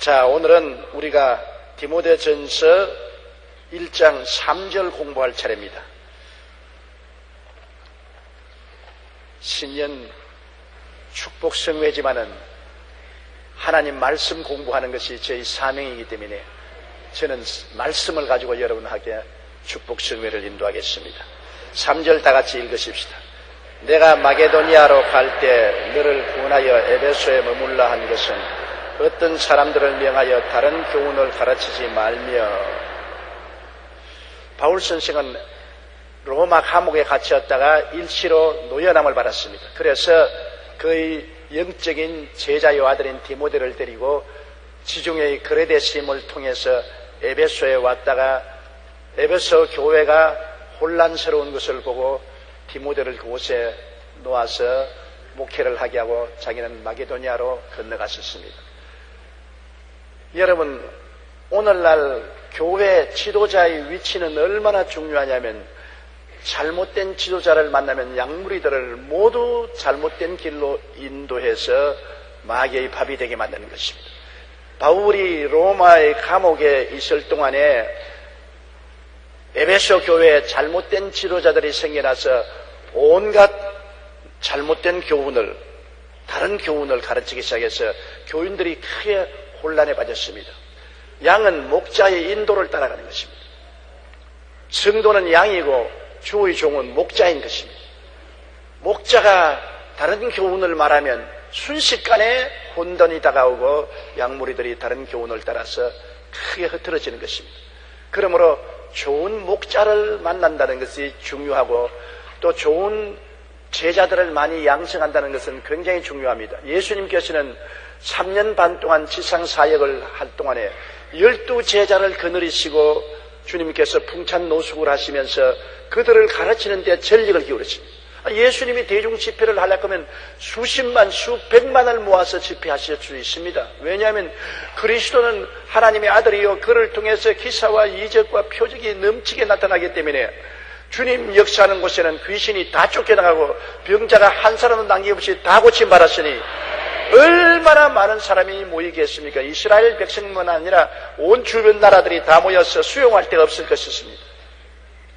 자, 오늘은 우리가 디모데전서 1장 3절 공부할 차례입니다. 신년 축복성회지만은 하나님 말씀 공부하는 것이 저희 사명이기 때문에 저는 말씀을 가지고 여러분에게 축복성회를 인도하겠습니다. 3절 다 같이 읽으십시다. 내가 마게도니아로 갈 때 너를 구원하여 에베소에 머물라 한 것은 어떤 사람들을 명하여 다른 교훈을 가르치지 말며. 바울 선생은 로마 감옥에 갇혔다가 일시로 노연함을 받았습니다. 그래서 그의 영적인 제자요 아들인 디모데를 데리고 지중해의 그레데심을 통해서 에베소에 왔다가 에베소 교회가 혼란스러운 것을 보고 디모데를 그곳에 놓아서 목회를 하게 하고 자기는 마게도니아로 건너갔었습니다. 여러분, 오늘날 교회 지도자의 위치는 얼마나 중요하냐면 잘못된 지도자를 만나면 양무리들을 모두 잘못된 길로 인도해서 마귀의 밥이 되게 만드는 것입니다. 바울이 로마의 감옥에 있을 동안에 에베소 교회에 잘못된 지도자들이 생겨나서 온갖 잘못된 교훈을, 다른 교훈을 가르치기 시작해서 교인들이 크게 혼란에 빠졌습니다. 양은 목자의 인도를 따라가는 것입니다. 성도는 양이고 주의 종은 목자인 것입니다. 목자가 다른 교훈을 말하면 순식간에 혼돈이 다가오고 양무리들이 다른 교훈을 따라서 크게 흐트러지는 것입니다. 그러므로 좋은 목자를 만난다는 것이 중요하고 또 좋은 제자들을 많이 양성한다는 것은 굉장히 중요합니다. 예수님께서는 3년 반 동안 지상 사역을 할 동안에 12제자를 거느리시고 주님께서 풍찬 노숙을 하시면서 그들을 가르치는 데 전력을 기울이십니다. 예수님이 대중 집회를 하려고 하면 수십만, 수백만을 모아서 집회하실 수 있습니다. 왜냐하면 그리스도는 하나님의 아들이요 그를 통해서 기사와 이적과 표적이 넘치게 나타나기 때문에 주님 역사하는 곳에는 귀신이 다 쫓겨나가고 병자가 한 사람도 남김없이 다 고침받았으니 얼마나 많은 사람이 모이겠습니까? 이스라엘 백성만 아니라 온 주변 나라들이 다 모여서 수용할 데가 없을 것이었습니다.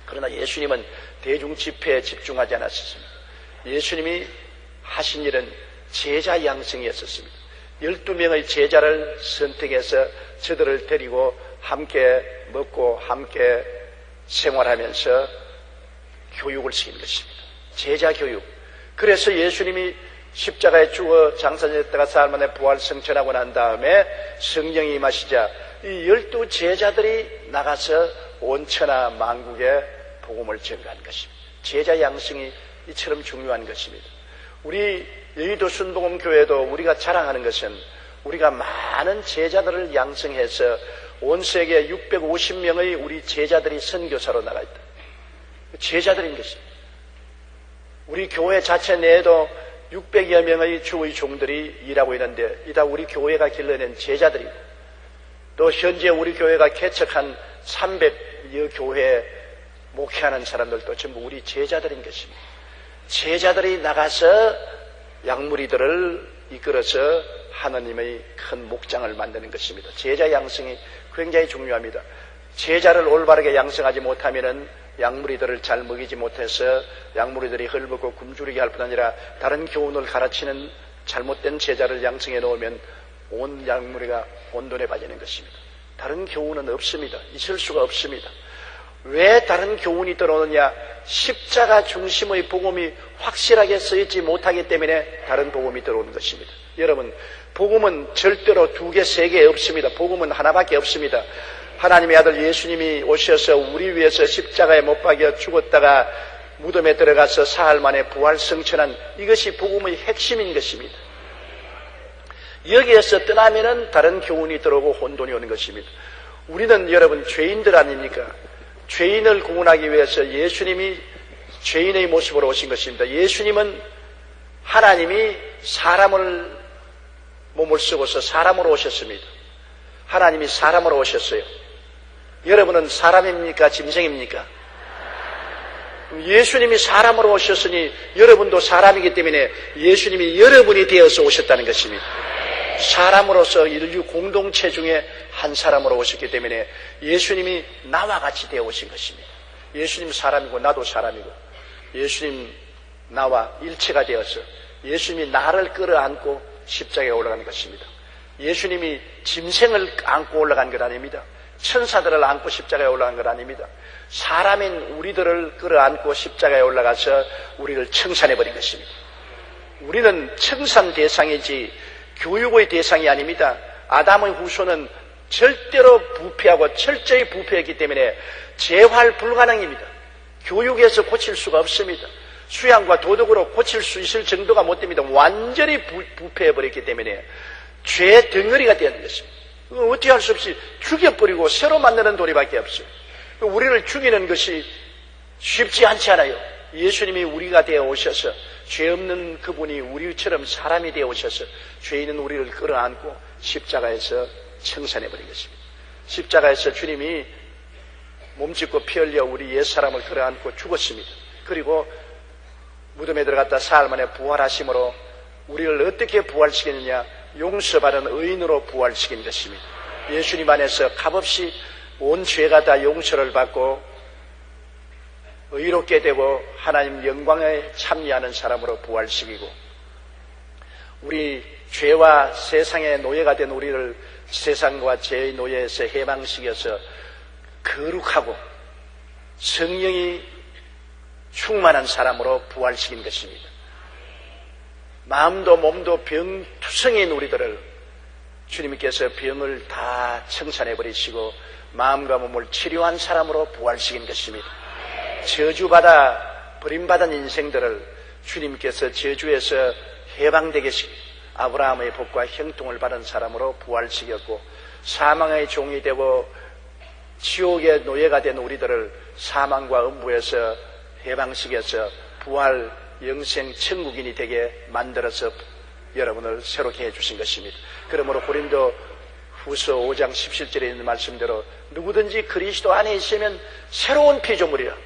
그러나 예수님은 대중 집회에 집중하지 않았습니다. 예수님이 하신 일은 제자 양성이었습니다. 12명의 제자를 선택해서 저들을 데리고 함께 먹고 함께 생활하면서 교육을 시키는 것입니다. 제자 교육. 그래서 예수님이 십자가에 죽어 장사됐다가 사흘 만에 부활승천하고 난 다음에 성령이 임하시자 이 12제자들이 나가서 온 천하 만국에 복음을 전가한 것입니다. 제자 양성이 이처럼 중요한 것입니다. 우리 여의도 순복음교회도 우리가 자랑하는 것은 우리가 많은 제자들을 양성해서 온 세계 650명의 우리 제자들이 선교사로 나가 있다. 제자들인 것입니다. 우리 교회 자체 내에도 600여 명의 주의 종들이 일하고 있는데 이다 우리 교회가 길러낸 제자들이고 또 현재 우리 교회가 개척한 300여 교회 목회하는 사람들도 전부 우리 제자들인 것입니다. 제자들이 나가서 양무리들을 이끌어서 하나님의 큰 목장을 만드는 것입니다. 제자 양성이 굉장히 중요합니다. 제자를 올바르게 양성하지 못하면은 양무리들을 잘 먹이지 못해서 양무리들이 헐벗고 굶주리게 할 뿐 아니라 다른 교훈을 가르치는 잘못된 제자를 양성해 놓으면 온 양무리가 혼돈에 빠지는 것입니다. 다른 교훈은 없습니다. 있을 수가 없습니다. 왜 다른 교훈이 들어오느냐? 십자가 중심의 복음이 확실하게 쓰이지 못하기 때문에 다른 복음이 들어오는 것입니다. 여러분, 복음은 절대로 2개, 3개 없습니다. 복음은 하나밖에 없습니다. 하나님의 아들 예수님이 오셔서 우리 위해서 십자가에 못 박여 죽었다가 무덤에 들어가서 사흘 만에 부활승천한 이것이 복음의 핵심인 것입니다. 여기에서 떠나면은 다른 교훈이 들어오고 혼돈이 오는 것입니다. 우리는 여러분 죄인들 아닙니까? 죄인을 구원하기 위해서 예수님이 죄인의 모습으로 오신 것입니다. 예수님은 하나님이 사람을 몸을 쓰고서 사람으로 오셨습니다. 하나님이 사람으로 오셨어요. 여러분은 사람입니까? 짐승입니까? 예수님이 사람으로 오셨으니 여러분도 사람이기 때문에 예수님이 여러분이 되어서 오셨다는 것입니다. 사람으로서 인류 공동체 중에 한 사람으로 오셨기 때문에 예수님이 나와 같이 되어 오신 것입니다. 예수님 사람이고 나도 사람이고 예수님 나와 일체가 되어서 예수님이 나를 끌어안고 십자가에 올라간 것입니다. 예수님이 짐승을 안고 올라간 것 아닙니다. 천사들을 안고 십자가에 올라간 것 아닙니다. 사람인 우리들을 끌어안고 십자가에 올라가서 우리를 청산해버린 것입니다. 우리는 청산 대상이지 교육의 대상이 아닙니다. 아담의 후손은 절대로 부패하고 철저히 부패했기 때문에 재활 불가능입니다. 교육에서 고칠 수가 없습니다. 수양과 도덕으로 고칠 수 있을 정도가 못 됩니다. 완전히 부패해버렸기 때문에 죄 덩어리가 되는 것입니다. 어떻게 할 수 없이 죽여버리고 새로 만드는 도리밖에 없어요. 우리를 죽이는 것이 쉽지 않지 않아요. 예수님이 우리가 되어 오셔서 죄 없는 그분이 우리처럼 사람이 되어 오셔서 죄 있는 우리를 끌어안고 십자가에서 청산해버린 것입니다. 십자가에서 주님이 몸짓고 피 흘려 우리 옛사람을 끌어안고 죽었습니다. 그리고 무덤에 들어갔다 사흘 만에 부활하심으로 우리를 어떻게 부활시키느냐, 용서받은 의인으로 부활시킨 것입니다. 예수님 안에서 값없이 온 죄가 다 용서를 받고 의롭게 되고 하나님 영광에 참여하는 사람으로 부활시키고, 우리 죄와 세상의 노예가 된 우리를 세상과 죄의 노예에서 해방시켜서 거룩하고 성령이 충만한 사람으로 부활시킨 것입니다. 마음도 몸도 병투성인 우리들을 주님께서 병을 다 청산해버리시고 마음과 몸을 치료한 사람으로 부활시킨 것입니다. 저주받아 버림받은 인생들을 주님께서 저주에서 해방되게 시키고 아브라함의 복과 형통을 받은 사람으로 부활시켰고, 사망의 종이 되고 지옥의 노예가 된 우리들을 사망과 음부에서 해방시켜서 부활 영생 천국인이 되게 만들어서 여러분을 새롭게 해주신 것입니다. 그러므로 고린도 후서 5장 17절에 있는 말씀대로 누구든지 그리스도 안에 있으면 새로운 피조물이라,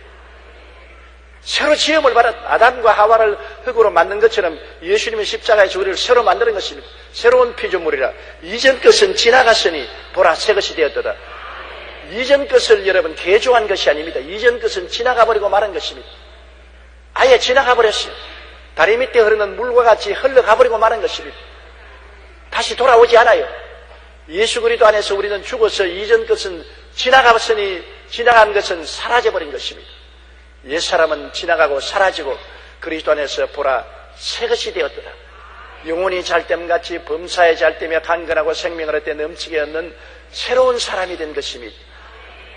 새로 지음을 받은 아담과 하와를 흙으로 만든 것처럼 예수님의 십자가에서 우리를 새로 만드는 것입니다. 새로운 피조물이라. 이전 것은 지나갔으니 보라 새 것이 되었도다. 이전 것을 여러분 개조한 것이 아닙니다. 이전 것은 지나가 버리고 말한 것입니다. 아예 지나가 버렸어요. 다리 밑에 흐르는 물과 같이 흘러가 버리고 마는 것입니다. 다시 돌아오지 않아요. 예수 그리스도 안에서 우리는 죽어서 이전 것은 지나가버렸으니 지나간 것은 사라져버린 것입니다. 옛사람은 지나가고 사라지고 그리스도 안에서 보라 새 것이 되었더라. 영혼이 잘됨같이 범사에 잘되며 강건하고 생명을 얻되 넘치게 얻는 새로운 사람이 된 것입니다.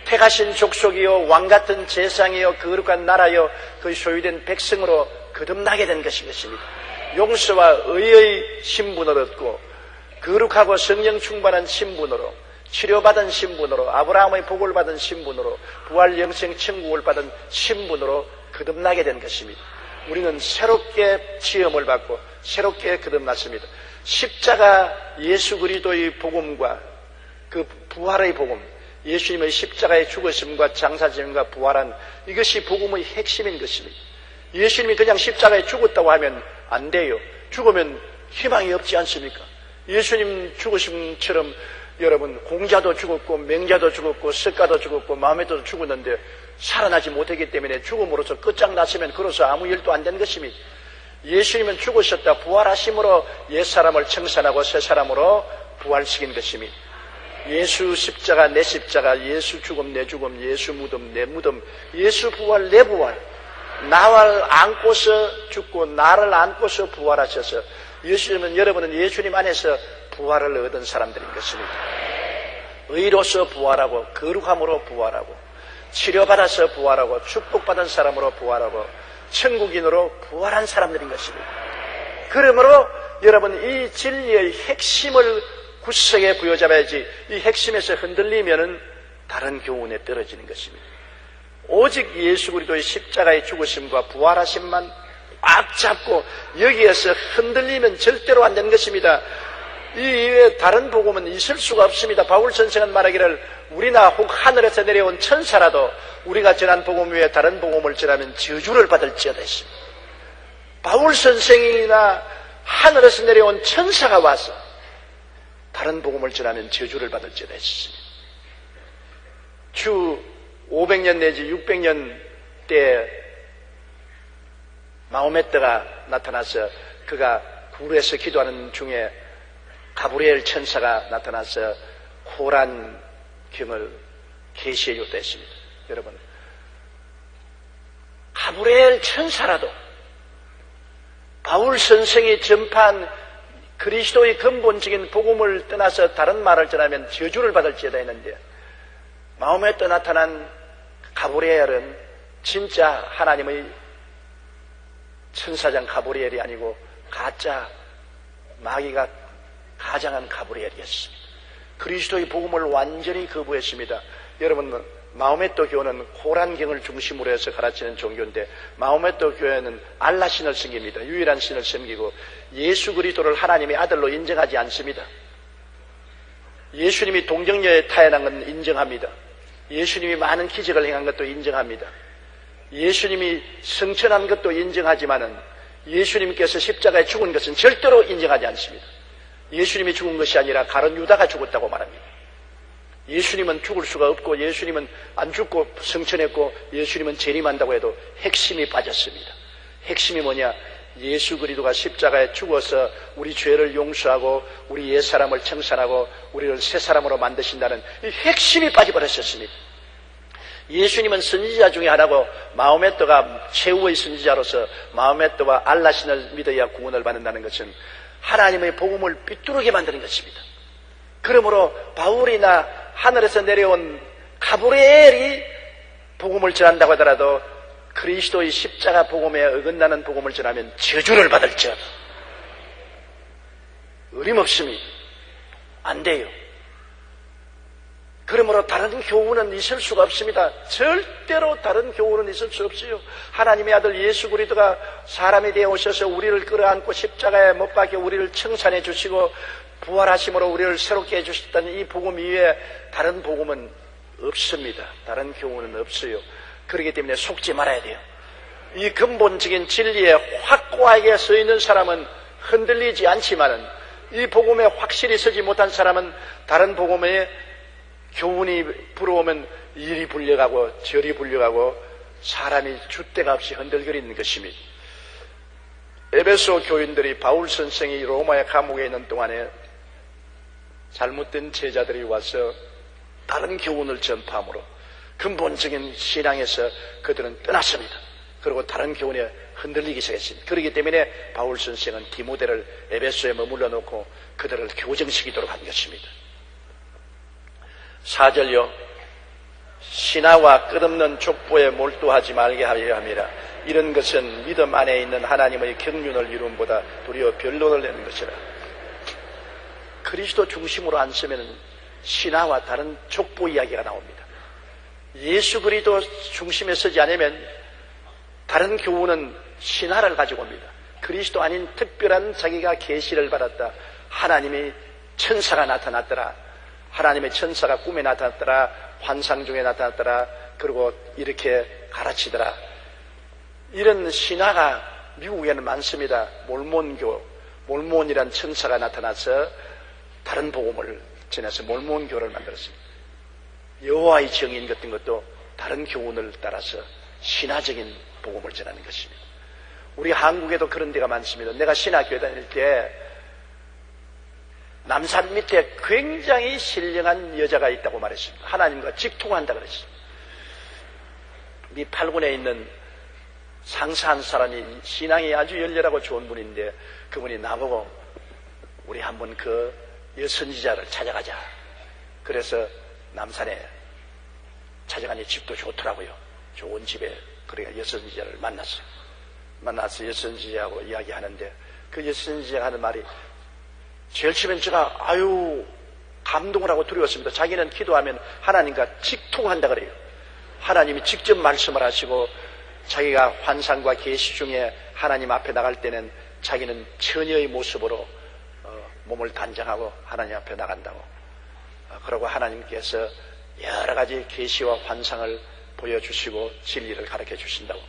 택하신 족속이요 왕같은 재상이요 거룩한 나라요 그 소유된 백성으로 거듭나게 된 것입니다. 용서와 의의 신분을 얻고 거룩하고 성령 충만한 신분으로, 치료받은 신분으로, 아브라함의 복을 받은 신분으로, 부활 영생 천국을 받은 신분으로 거듭나게 된 것입니다. 우리는 새롭게 지음을 받고 새롭게 거듭났습니다. 십자가 예수 그리스도의 복음과 그 부활의 복음, 예수님의 십자가의 죽으심과 장사짐과 부활한 이것이 복음의 핵심인 것입니다. 예수님이 그냥 십자가에 죽었다고 하면 안 돼요. 죽으면 희망이 없지 않습니까? 예수님 죽으심처럼 여러분 공자도 죽었고 맹자도 죽었고 석가도 죽었고 마음에도 죽었는데 살아나지 못했기 때문에 죽음으로써 끝장났으면 그로서 아무 일도 안 된 것입니다. 예수님은 죽으셨다 부활하심으로 옛사람을 청산하고 새사람으로 부활시킨 것입니다. 예수 십자가 내 십자가, 예수 죽음 내 죽음, 예수 무덤 내 무덤, 예수 부활 내 부활, 나를 안고서 죽고 나를 안고서 부활하셔서 예수님은 여러분은 예수님 안에서 부활을 얻은 사람들인 것입니다. 의로서 부활하고 거룩함으로 부활하고 치료받아서 부활하고 축복받은 사람으로 부활하고 천국인으로 부활한 사람들인 것입니다. 그러므로 여러분 이 진리의 핵심을 구석에 부여잡아야지 이 핵심에서 흔들리면은 다른 교훈에 떨어지는 것입니다. 오직 예수 그리스도의 십자가의 죽으심과 부활하심만 꽉 잡고 여기에서 흔들리면 절대로 안 되는 것입니다. 이 이외에 다른 복음은 있을 수가 없습니다. 바울 선생은 말하기를 우리나 혹 하늘에서 내려온 천사라도 우리가 전한 복음 외에 다른 복음을 전하면 저주를 받을지어다 했습니다. 바울 선생이나 하늘에서 내려온 천사가 와서 다른 복음을 전하면 저주를 받을지어다 했습니다. 주 500년 내지 600년 때 마호메트가 나타나서 그가 굴에서 기도하는 중에 가브리엘 천사가 나타나서 코란 경을 계시해 줬다 했습니다. 여러분, 가브리엘 천사라도 바울 선생이 전파한 그리스도의 근본적인 복음을 떠나서 다른 말을 전하면 저주를 받을지어다 했는데, 마호메트 나타난 가브리엘은 진짜 하나님의 천사장 가브리엘이 아니고 가짜 마귀가 가장한 가브리엘이었습니다. 그리스도의 복음을 완전히 거부했습니다. 여러분, 마호메트 교는 코란경을 중심으로 해서 가르치는 종교인데, 마호메트 교회는 알라 신을 섬깁니다. 유일한 신을 섬기고 예수 그리스도를 하나님의 아들로 인정하지 않습니다. 예수님이 동정녀에 태어난 건 인정합니다. 예수님이 많은 기적을 행한 것도 인정합니다. 예수님이 성천한 것도 인정하지만은 예수님께서 십자가에 죽은 것은 절대로 인정하지 않습니다. 예수님이 죽은 것이 아니라 가룟 유다가 죽었다고 말합니다. 예수님은 죽을 수가 없고, 예수님은 안 죽고 성천했고, 예수님은 재림한다고 해도 핵심이 빠졌습니다. 핵심이 뭐냐? 예수 그리스도가 십자가에 죽어서 우리 죄를 용서하고 우리 옛사람을 청산하고 우리를 새 사람으로 만드신다는 이 핵심이 빠져버렸었습니다. 예수님은 선지자 중에 하나고, 마호메트가 최후의 선지자로서 마호메트와 알라신을 믿어야 구원을 받는다는 것은 하나님의 복음을 삐뚤게 만드는 것입니다. 그러므로 바울이나 하늘에서 내려온 가브리엘이 복음을 전한다고 하더라도 그리스도의 십자가 복음에 어긋나는 복음을 전하면 저주를 받을지어다. 어림없습니다. 안 돼요. 그러므로 다른 교훈은 있을 수가 없습니다. 절대로 다른 교훈은 있을 수 없어요. 하나님의 아들 예수 그리스도가 사람이 되어 오셔서 우리를 끌어안고 십자가에 못 박혀 우리를 청산해 주시고 부활하심으로 우리를 새롭게 해주셨다는 이 복음 이외에 다른 복음은 없습니다. 다른 교훈은 없어요. 그렇기 때문에 속지 말아야 돼요. 이 근본적인 진리에 확고하게 서 있는 사람은 흔들리지 않지만은, 이 복음에 확실히 서지 못한 사람은 다른 복음에 교훈이 불어오면 이리 불려가고 저리 불려가고 사람이 줏대가 없이 흔들거리는 것입니다. 에베소 교인들이 바울 선생이 로마의 감옥에 있는 동안에 잘못된 제자들이 와서 다른 교훈을 전파함으로 근본적인 신앙에서 그들은 떠났습니다. 그리고 다른 교훈에 흔들리기 시작했습니다. 그렇기 때문에 바울 선생은 디모데를 에베소에 머물러 놓고 그들을 교정시키도록 한 것입니다. 4절요. 신하와 끝없는 족보에 몰두하지 말게 하려 함이라. 이런 것은 믿음 안에 있는 하나님의 경륜을 이룸보다 도리어 변론을 내는 것이라. 그리스도 중심으로 안 쓰면 신하와 다른 족보 이야기가 나옵니다. 예수 그리스도 중심에 서지 않으면 다른 교훈은 신하를 가지고 옵니다. 그리스도 아닌 특별한 자기가 계시를 받았다. 하나님이 천사가 나타났더라. 하나님의 천사가 꿈에 나타났더라. 환상 중에 나타났더라. 그리고 이렇게 가르치더라. 이런 신하가 미국에는 많습니다. 몰몬교, 몰몬이란 천사가 나타나서 다른 복음을 전해서 몰몬교를 만들었습니다. 여호와의 증인 같은 것도 다른 교훈을 따라서 신화적인 복음을 전하는 것입니다. 우리 한국에도 그런 데가 많습니다. 내가 신학교에 다닐 때 남산 밑에 굉장히 신령한 여자가 있다고 말했습니다. 하나님과 직통한다 그랬습니다. 이 팔군에 있는 상사한 사람이 신앙이 아주 열렬하고 좋은 분인데, 그분이 나보고 우리 한번 그 여선지자를 찾아가자. 그래서 남산에 찾아가니 집도 좋더라고요. 좋은 집에. 그러니까 여선지자를 만났어요. 만나서 여선지자하고 이야기하는데, 그 여선지자가 하는 말이 제일 처음엔 제가 감동을 하고 두려웠습니다. 자기는 기도하면 하나님과 직통한다 그래요. 하나님이 직접 말씀을 하시고 자기가 환상과 계시 중에 하나님 앞에 나갈 때는 자기는 처녀의 모습으로 몸을 단장하고 하나님 앞에 나간다고. 그러고 하나님께서 여러 가지 계시와 환상을 보여주시고 진리를 가르쳐 주신다고.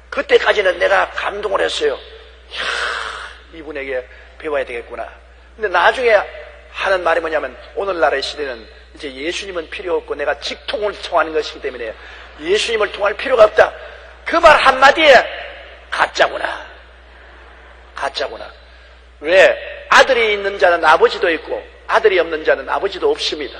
그때까지는 내가 감동을 했어요. 이분에게 배워야 되겠구나. 근데 나중에 하는 말이 뭐냐면 오늘날의 시대는 이제 예수님은 필요 없고 내가 직통을 통하는 것이기 때문에 예수님을 통할 필요가 없다. 그 말 한마디에 가짜구나. 가짜구나. 왜? 아들이 있는 자는 아버지도 있고 아들이 없는 자는 아버지도 없습니다.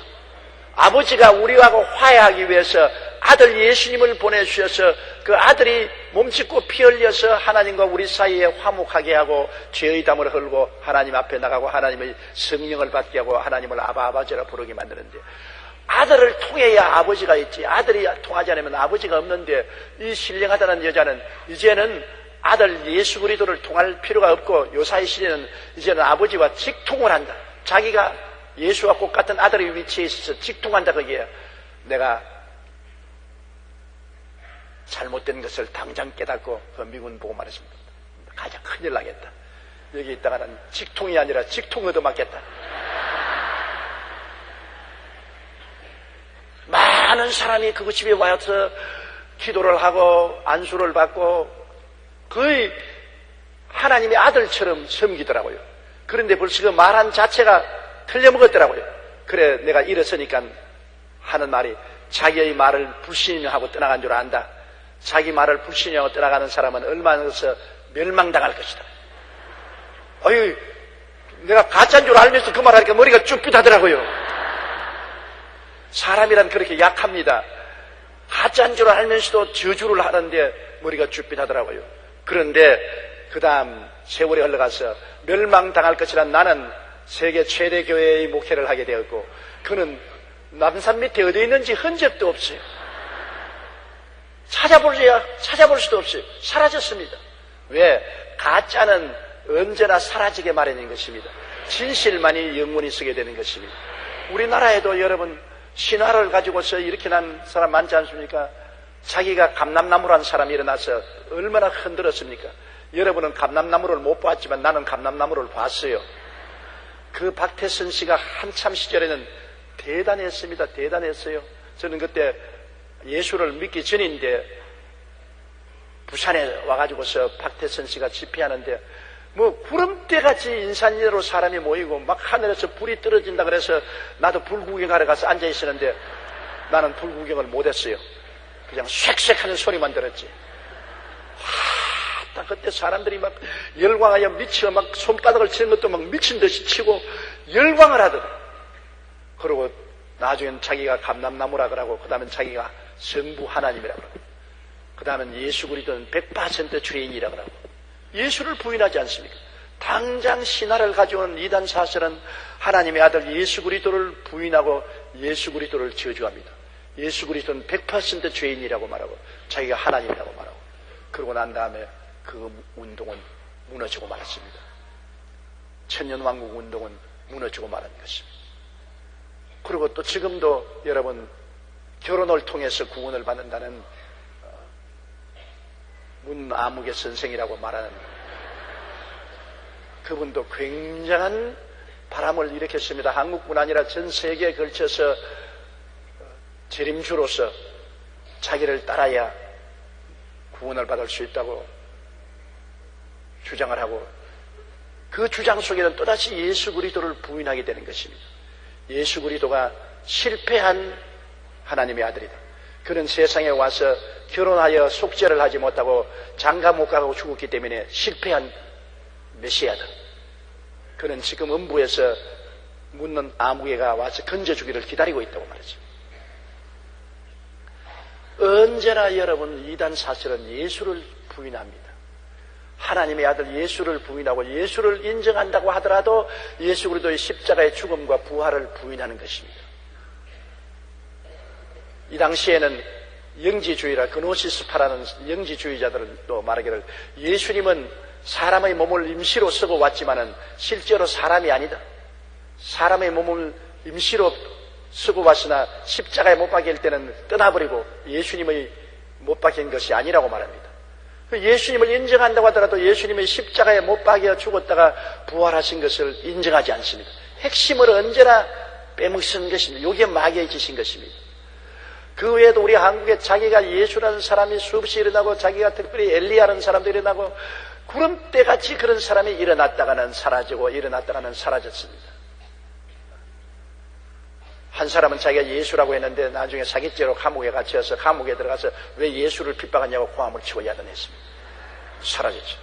아버지가 우리하고 화해하기 위해서 아들 예수님을 보내주셔서 그 아들이 몸짓고 피 흘려서 하나님과 우리 사이에 화목하게 하고 죄의 담을 흘고 하나님 앞에 나가고 하나님의 성령을 받게 하고 하나님을 아버지라 부르게 만드는데 아들을 통해야 아버지가 있지 아들이 통하지 않으면 아버지가 없는데 이 신령하다는 여자는 이제는 아들 예수 그리스도를 통할 필요가 없고 요사이 시대는 이제는 아버지와 직통을 한다. 자기가 예수와 꼭 같은 아들의 위치에 있어서 직통한다. 거기에 내가 잘못된 것을 당장 깨닫고 그 미군 보고 말했습니다. 가장 큰일 나겠다. 여기 있다가는 직통이 아니라 직통 얻어맞겠다. 많은 사람이 그 집에 와서 기도를 하고 안수를 받고 거의 하나님의 아들처럼 섬기더라고요. 그런데 벌써 그 말한 자체가 틀려먹었더라고요. 그래 내가 일어서니까 하는 말이 자기의 말을 불신하고 떠나간 줄 안다. 자기 말을 불신하고 떠나가는 사람은 얼마나 해서 멸망당할 것이다. 어이, 내가 가짜인 줄 알면서 그 말하니까 머리가 쭈삣하더라고요. 사람이란 그렇게 약합니다. 가짜인 줄 알면서도 저주를 하는데 머리가 쭈삣하더라고요. 그런데 그 다음 세월이 흘러가서 멸망당할 것이란 나는 세계 최대 교회의 목회를 하게 되었고 그는 남산 밑에 어디 있는지 흔적도 없어요. 찾아볼 수도 없어요. 사라졌습니다. 왜? 가짜는 언제나 사라지게 마련인 것입니다. 진실만이 영원히 서게 되는 것입니다. 우리나라에도 여러분 신화를 가지고서 이렇게 난 사람 많지 않습니까? 자기가 감람나무라는 사람이 일어나서 얼마나 흔들었습니까? 여러분은 감람나무를 못 봤지만 나는 감람나무를 봤어요. 그 박태선 씨가 한참 시절에는 대단했습니다. 대단했어요. 저는 그때 예수를 믿기 전인데 부산에 와가지고서 박태선 씨가 집회하는데 뭐 구름대같이 인산이로 사람이 모이고 막 하늘에서 불이 떨어진다 그래서 나도 불 구경하러 가서 앉아 있었는데 나는 불 구경을 못했어요. 그냥 쇳쇳 하는 소리만 들었지. 딱 그때 사람들이 막 열광하여 미치고 막 손바닥을 치는 것도 막 미친 듯이 치고 열광을 하더라. 그러고 나중엔 자기가 감람나무라 그러고 그 다음엔 자기가 성부 하나님이라 그러고 그 다음엔 예수 그리스도는 100% 죄인이라 그러고 예수를 부인하지 않습니까? 당장 신화를 가져온 이단 사설은 하나님의 아들 예수 그리스도를 부인하고 예수 그리스도를 저주합니다. 예수 그리스도는 100% 죄인이라고 말하고 자기가 하나님이라고 말하고 그러고 난 다음에 그 운동은 무너지고 말았습니다. 천년왕국 운동은 무너지고 말한 것입니다. 그리고 또 지금도 여러분 결혼을 통해서 구원을 받는다는 문아무개 선생이라고 말하는 그분도 굉장한 바람을 일으켰습니다. 한국뿐 아니라 전 세계에 걸쳐서 재림주로서 자기를 따라야 구원을 받을 수 있다고 주장을 하고 그 주장 속에는 또다시 예수 그리스도를 부인하게 되는 것입니다. 예수 그리스도가 실패한 하나님의 아들이다. 그는 세상에 와서 결혼하여 속죄를 하지 못하고 장가 못 가고 죽었기 때문에 실패한 메시아다. 그는 지금 음부에서 묻는 아무개가 와서 건져주기를 기다리고 있다고 말하죠. 언제나 여러분 이단 사설은 예수를 부인합니다. 하나님의 아들 예수를 부인하고 예수를 인정한다고 하더라도 예수 그리스도의 십자가의 죽음과 부활을 부인하는 것입니다. 이 당시에는 영지주의라 그노시스파라는 영지주의자들은 또 말하기를 예수님은 사람의 몸을 임시로 쓰고 왔지만은 실제로 사람이 아니다. 사람의 몸을 임시로 쓰고 왔으나 십자가에 못 박힐 때는 떠나버리고 예수님의 못 박힌 것이 아니라고 말합니다. 예수님을 인정한다고 하더라도 예수님의 십자가에 못 박여 죽었다가 부활하신 것을 인정하지 않습니다. 핵심을 언제나 빼먹는 것입니다. 여기에 막혀지신 것입니다. 그 외에도 우리 한국에 자기가 예수라는 사람이 수없이 일어나고 자기가 특별히 엘리야라는 사람도 일어나고 구름대같이 그런 사람이 일어났다가는 사라지고 일어났다가는 사라졌습니다. 한 사람은 자기가 예수라고 했는데 나중에 사기죄로 감옥에 갇혀서 감옥에 들어가서 왜 예수를 핍박하냐고 고함을 치고 야단했습니다. 사라졌죠.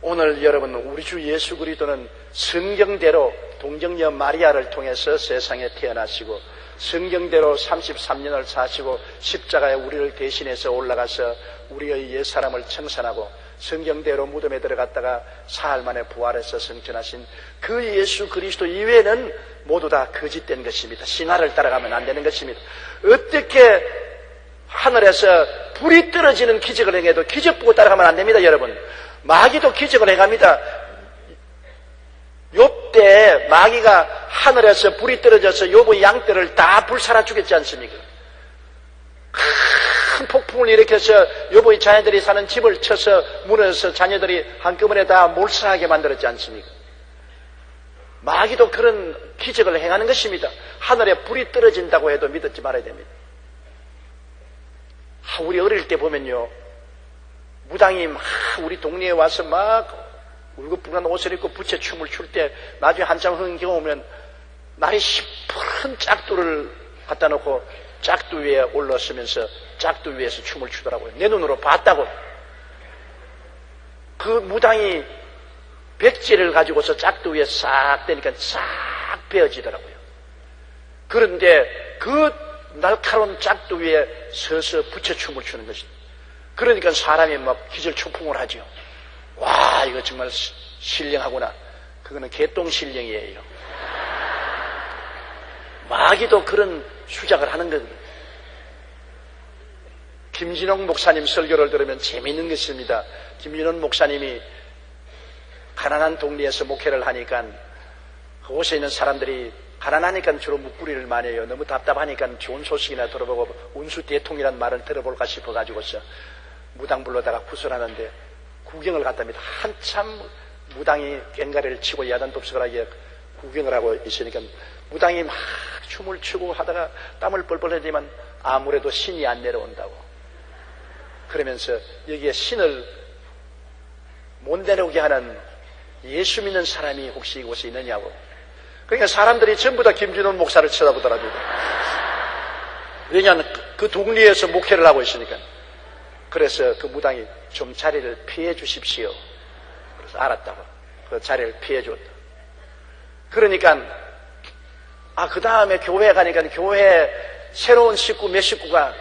오늘 여러분, 우리 주 예수 그리스도는 성경대로 동정녀 마리아를 통해서 세상에 태어나시고 성경대로 33년을 사시고 십자가에 우리를 대신해서 올라가서 우리의 옛사람을 청산하고 성경대로 무덤에 들어갔다가 사흘 만에 부활해서 승천하신 그 예수 그리스도 이외에는 모두 다 거짓된 것입니다. 신화를 따라가면 안 되는 것입니다. 어떻게 하늘에서 불이 떨어지는 기적을 행해도 기적 보고 따라가면 안 됩니다. 여러분, 마귀도 기적을 행합니다. 욥때 마귀가 하늘에서 불이 떨어져서 욥의 양떼를 다 불살아 죽였지 않습니까? 큰 폭풍을 일으켜서 욥의 자녀들이 사는 집을 쳐서 무너져서 자녀들이 한꺼번에 다 몰살하게 만들었지 않습니까? 마귀도 그런 기적을 행하는 것입니다. 하늘에 불이 떨어진다고 해도 믿지 말아야 됩니다. 우리 어릴 때 보면요, 무당이 막 우리 동네에 와서 막 울긋불긋한 옷을 입고 부채춤을 출 때 나중에 한참 흥겨우면 날이 시퍼런 짝두를 갖다 놓고 짝두 위에 올라서면서 짝두 위에서 춤을 추더라고요. 내 눈으로 봤다고. 그 무당이 백지를 가지고서 짝두 위에 싹 대니까 싹 베어지더라고요. 그런데 그 날카로운 짝두 위에 서서 부채춤을 추는 것입니다. 그러니까 사람이 막 기절초풍을 하죠. 와, 이거 정말 신령하구나. 그거는 개똥신령이에요. 마귀도 그런 수작을 하는 거거든요. 김진홍 목사님 설교를 들으면 재미있는 것입니다. 김진홍 목사님이 가난한 동네에서 목회를 하니까 그곳에 있는 사람들이 가난하니까 주로 묵구리를 많이 해요. 너무 답답하니까 좋은 소식이나 들어보고 운수 대통이라는 말을 들어볼까 싶어가지고서 무당 불러다가 구슬하는데 구경을 갔답니다. 한참 무당이 꽹가리를 치고 야단덥석하게 구경을 하고 있으니까 무당이 막 춤을 추고 하다가 땀을 뻘뻘 흘리지만 아무래도 신이 안 내려온다고. 그러면서 여기에 신을 못 내려오게 하는 예수 믿는 사람이 혹시 이곳에 있느냐고. 그러니까 사람들이 전부 다 김진원 목사를 쳐다보더랍니다. 왜냐하면 그 동리에서 목회를 하고 있으니까. 그래서 그 무당이 좀 자리를 피해 주십시오. 그래서 알았다고. 그 자리를 피해 줬다. 그러니까 그 다음에 교회에 가니까 교회에 새로운 식구 몇 식구가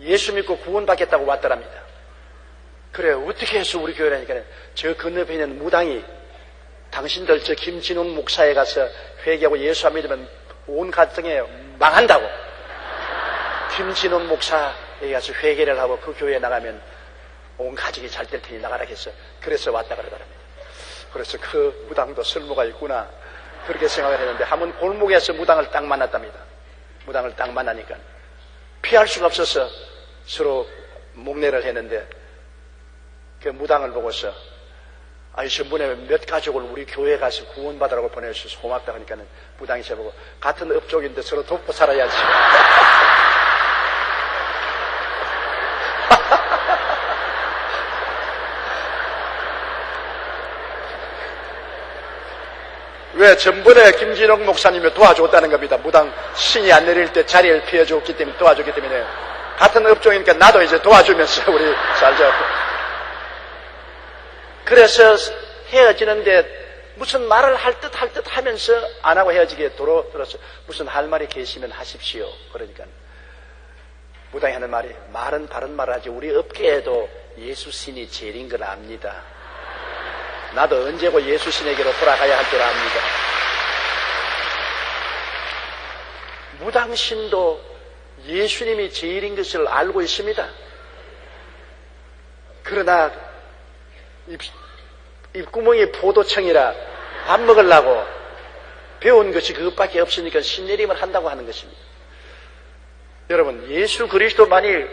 예수 믿고 구원받겠다고 왔더랍니다. 그래, 어떻게 해서 우리 교회라니까 저 건너편에 있는 무당이 당신들 저 김진웅 목사에 가서 회개하고 예수 안 믿으면 온 가정에 망한다고. 김진웅 목사에 가서 회개를 하고 그 교회에 나가면 온 가족이 잘 될 테니 나가라 했어. 그래서 왔다 그러더랍니다. 그래서 그 무당도 쓸모가 있구나 그렇게 생각을 했는데 한번 골목에서 무당을 딱 만났답니다. 무당을 딱 만나니까 피할 수가 없어서 서로 목례를 했는데 그 무당을 보고서 전번에 몇 가족을 우리 교회에 가서 구원받으라고 보내주셔서 고맙다 하니까 무당이 저보고 같은 업종인데 서로 돕고 살아야지. 왜? 전번에 김진옥 목사님이 도와줬다는 겁니다. 무당 신이 안 내릴 때 자리를 피해줬기 때문에 도와줬기 때문에 같은 업종이니까 나도 이제 도와주면서 우리 살자. 그래서 헤어지는데 무슨 말을 할 듯 하면서 안 하고 헤어지게 들어서 무슨 할 말이 계시면 하십시오. 그러니까 무당이 하는 말이 말은 바른 말을 하지 우리 업계에도 예수 신이 제일인 걸 압니다. 나도 언제고 예수 신에게로 돌아가야 할 줄 압니다. 무당신도 예수님이 제일인 것을 알고 있습니다. 그러나 입구멍이 포도청이라 밥 먹으려고 배운 것이 그것밖에 없으니까 신내림을 한다고 하는 것입니다. 여러분, 예수 그리스도만이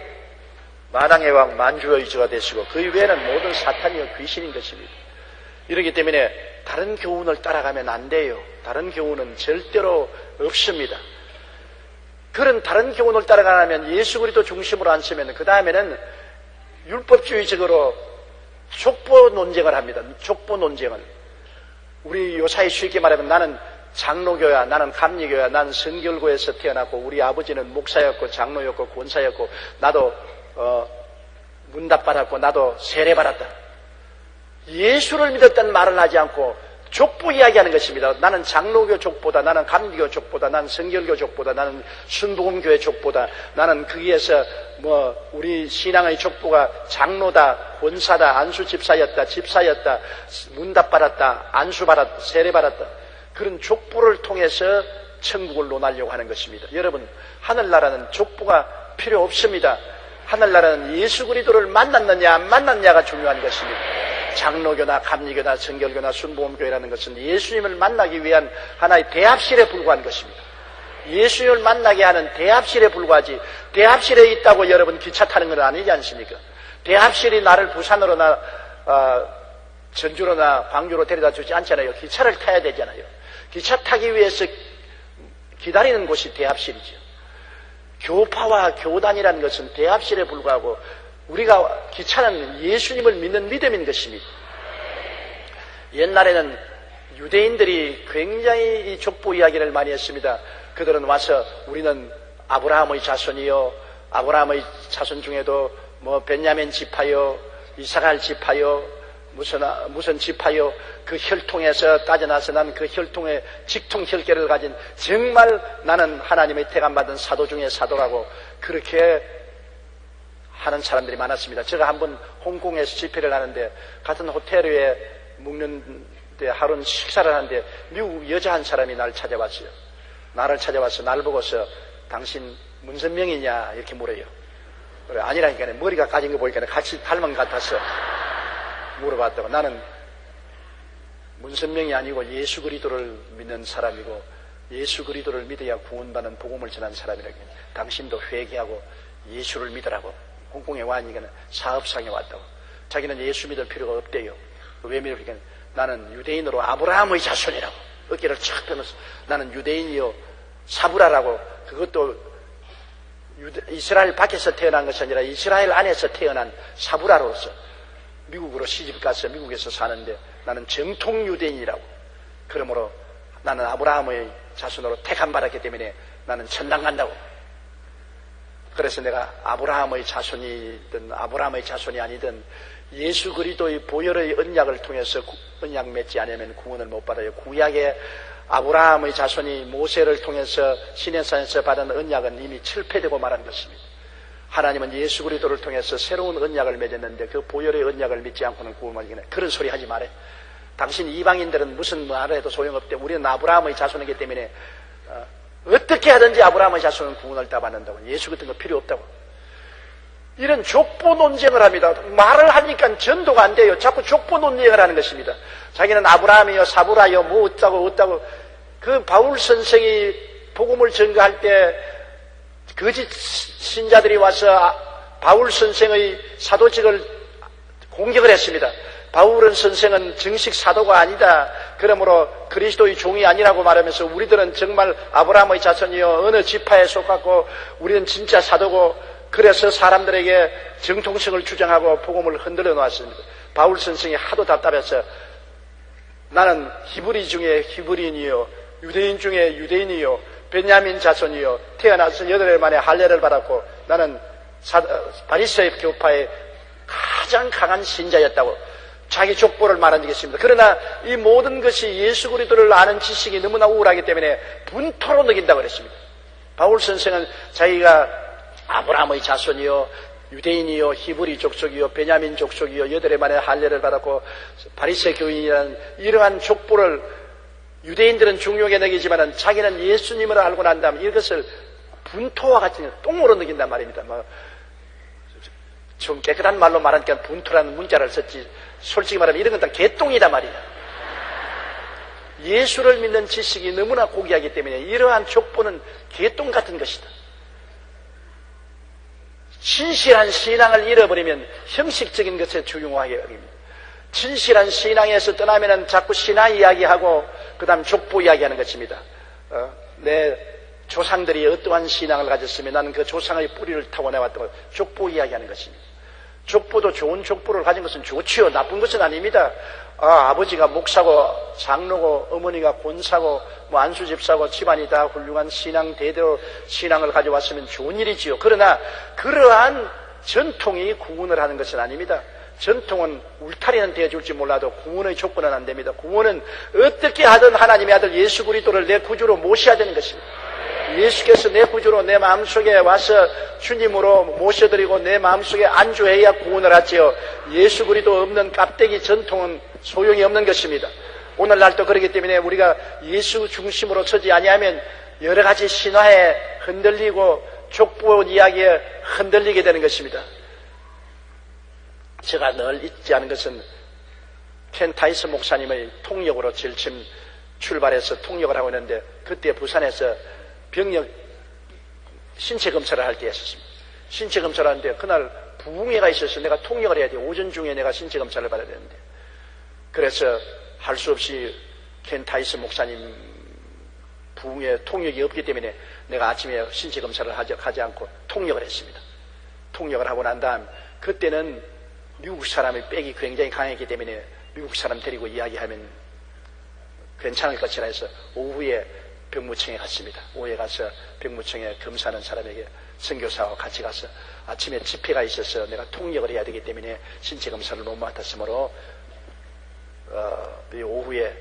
만왕의 왕 만주의 주가 되시고 그 외에는 모든 사탄이요 귀신인 것입니다. 이러기 때문에 다른 교훈을 따라가면 안 돼요. 다른 교훈은 절대로 없습니다. 그런 다른 교훈을 따라가면 예수 그리스도 중심으로 안 쓰면 그 다음에는 율법주의적으로 족보 논쟁을 합니다. 족보 논쟁을. 우리 요사이 쉽게 말하면 나는 장로교야, 나는 감리교야, 나는 성결교에서 태어났고 우리 아버지는 목사였고 장로였고 권사였고 나도 문답 받았고 나도 세례 받았다. 예수를 믿었다는 말을 하지 않고 족보 이야기하는 것입니다. 나는 장로교 족보다, 나는 감리교 족보다, 나는 성결교 족보다, 나는 순복음교회 족보다, 나는 거기에서 우리 신앙의 족보가 장로다, 권사다, 안수 집사였다, 문답 받았다, 안수 받았다, 세례 받았다. 그런 족보를 통해서 천국을 논하려고 하는 것입니다. 여러분, 하늘나라는 족보가 필요 없습니다. 하늘나라는 예수 그리스도를 만났느냐 안 만났느냐가 중요한 것입니다. 장로교나 감리교나 성결교나 순복음교회라는 것은 예수님을 만나기 위한 하나의 대합실에 불과한 것입니다. 예수님을 만나게 하는 대합실에 불과하지, 대합실에 있다고 여러분 기차 타는 건 아니지 않습니까? 대합실이 나를 부산으로나 전주로나 광주로 데려다 주지 않잖아요. 기차를 타야 되잖아요. 기차 타기 위해서 기다리는 곳이 대합실이죠. 교파와 교단이라는 것은 대합실에 불과하고 우리가 기차는 예수님을 믿는 믿음인 것입니다. 옛날에는 유대인들이 굉장히 이 족보 이야기를 많이 했습니다. 그들은 와서 우리는 아브라함의 자손이요, 아브라함의 자손 중에도 베냐민 지파요, 이사갈 지파요, 무슨 지파요, 그 혈통에서 따져나서 나는 그 혈통의 직통 혈계를 가진 정말 나는 하나님의 택함받은 사도 중에 사도라고 그렇게 하는 사람들이 많았습니다. 제가 한번 홍콩에서 집회를 하는데 같은 호텔에 묵는데 하루는 식사를 하는데 미국 여자 한 사람이 나를 찾아왔어요. 나를 찾아와서 날 보고서 당신 문선명이냐 이렇게 물어요. 그래 아니라니까 머리가 까진 거 보니까 같이 닮은 것 같아서 물어봤다고. 나는 문선명이 아니고 예수 그리스도를 믿는 사람이고 예수 그리스도를 믿어야 구원받는 복음을 전한 사람이라고. 당신도 회개하고 예수를 믿으라고. 홍콩에 와니까 사업상에 왔다고. 자기는 예수 믿을 필요가 없대요. 왜 믿으니까 나는 유대인으로 아브라함의 자손이라고. 어깨를 착 펴면서 나는 유대인이요 사브라라고. 그것도 이스라엘 밖에서 태어난 것이 아니라 이스라엘 안에서 태어난 사브라로서 미국으로 시집가서 미국에서 사는데 나는 정통 유대인이라고. 그러므로 나는 아브라함의 자손으로 택함받았기 때문에 나는 천당 간다고. 그래서 내가 아브라함의 자손이든 아브라함의 자손이 아니든 예수 그리스도의 보혈의 언약을 통해서 언약 맺지 않으면 구원을 못 받아요. 구약의 아브라함의 자손이 모세를 통해서 시내산에서 받은 언약은 이미 철폐되고 말한 것입니다. 하나님은 예수 그리스도를 통해서 새로운 언약을 맺었는데 그 보혈의 언약을 믿지 않고는 구원을 받기는 그런 소리 하지 말아요. 당신 이방인들은 무슨 말을 해도 소용없대. 우리는 아브라함의 자손이기 때문에 어떻게 하든지 아브라함의 자손은 구원을 다 받는다고. 예수 같은 거 필요 없다고. 이런 족보 논쟁을 합니다. 말을 하니까 전도가 안 돼요. 자꾸 족보 논쟁을 하는 것입니다. 자기는 아브라함이요 사브라요 뭐 어쩌고 그 바울 선생이 복음을 전가할 때 거짓 신자들이 와서 바울 선생의 사도직을 공격을 했습니다. 바울 선생은 정식 사도가 아니다. 그러므로 그리스도의 종이 아니라고 말하면서 우리들은 정말 아브라함의 자손이요 어느 지파에 속하고 우리는 진짜 사도고 그래서 사람들에게 정통성을 주장하고 복음을 흔들어 놓았습니다. 바울 선생이 하도 답답해서 나는 히브리 중에 히브리인이요 유대인 중에 유대인이요 베냐민 자손이요 태어나서 8일 만에 할례를 받았고 나는 바리새인 교파의 가장 강한 신자였다고 자기 족보를 말한 적이 있습니다. 그러나 이 모든 것이 예수 그리스도를 아는 지식이 너무나 우울하기 때문에 분토로 느낀다고 그랬습니다. 바울 선생은 자기가 아브라함의 자손이요 유대인이요 히브리 족속이요 베냐민 족속이요 8일 만에 할례를 받았고 바리새 교인이라는 이러한 족보를 유대인들은 중요하게 느끼지만 자기는 예수님을 알고 난 다음 이것을 분토와 같이 똥으로 느낀단 말입니다. 좀 깨끗한 말로 말하니까 분토라는 문자를 썼지 솔직히 말하면 이런 건 다 개똥이다 말이야. 예수를 믿는 지식이 너무나 고귀하기 때문에 이러한 족보는 개똥 같은 것이다. 진실한 신앙을 잃어버리면 형식적인 것에 중요하게 여깁니다. 진실한 신앙에서 떠나면 자꾸 신화 이야기하고 그 다음 족보 이야기하는 것입니다. 내 조상들이 어떠한 신앙을 가졌으면 나는 그 조상의 뿌리를 타고내왔다고 족보 이야기하는 것입니다. 족보도 좋은 족보를 가진 것은 좋지요. 나쁜 것은 아닙니다. 아버지가 목사고 장로고 어머니가 권사고 뭐 안수집사고 집안이 다 훌륭한 신앙 대대로 신앙을 가져왔으면 좋은 일이지요. 그러나 그러한 전통이 구원을 하는 것은 아닙니다. 전통은 울타리는 되어줄지 몰라도 구원의 조건은 안 됩니다. 구원은 어떻게 하든 하나님의 아들 예수 그리스도를 내 구주로 모셔야 되는 것입니다. 예수께서 내 구주로 내 마음속에 와서 주님으로 모셔드리고 내 마음속에 안주해야 구원을 하지요. 예수 그리스도 없는 깝대기 전통은 소용이 없는 것입니다. 오늘날도 그렇기 때문에 우리가 예수 중심으로 서지 아니하면 여러 가지 신화에 흔들리고 족보 이야기에 흔들리게 되는 것입니다. 제가 늘 잊지 않은 것은 켄 타이스 목사님의 통역으로 제일 처음 출발해서 통역을 하고 있는데, 그때 부산에서 병력 신체 검사를 할 때였었습니다. 신체 검사를 하는데 그날 부흥회가 있어서 내가 통역을 해야 돼. 오전 중에 내가 신체 검사를 받아야 되는데, 그래서 할 수 없이 켄 타이스 목사님 부흥회 통역이 없기 때문에 내가 아침에 신체 검사를 하지 않고 통역을 했습니다. 통역을 하고 난 다음, 그때는 미국 사람의 백이 굉장히 강했기 때문에 미국 사람 데리고 이야기하면 괜찮을 것이라 해서 오후에 병무청에 갔습니다. 오후에 가서 병무청에 검사하는 사람에게 선교사와 같이 가서 아침에 집회가 있어서 내가 통역을 해야 되기 때문에 신체 검사를 못 맡았으므로 오후에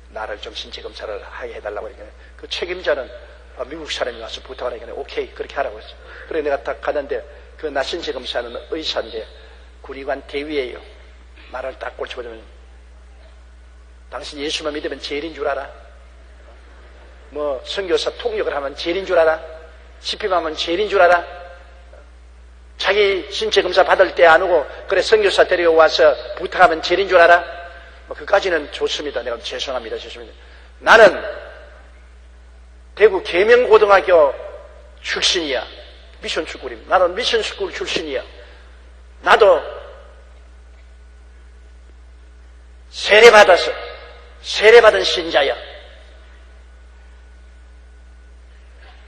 나를 좀 신체 검사를 하게 해달라고 하니까 그 책임자는 미국 사람이 와서 부탁을 하니까 오케이 그렇게 하라고 했어. 그래 내가 딱 갔는데 그 나 신체 검사는 의사인데 구리관 대위예요. 말을 딱 꼴쳐보자면, 당신 예수만 믿으면 제일인 줄 알아? 뭐 선교사 통역을 하면 제일인 줄 알아? 집회하면 제일인 줄 알아? 자기 신체 검사 받을 때 안 오고 그래 선교사 데려와서 부탁하면 제일인 줄 알아? 뭐 그까지는 좋습니다. 내가 죄송합니다. 나는 대구 계명고등학교 출신이야. 미션 스쿨입니다. 나는 미션 스쿨 출신이야. 나도 세례받은 신자야.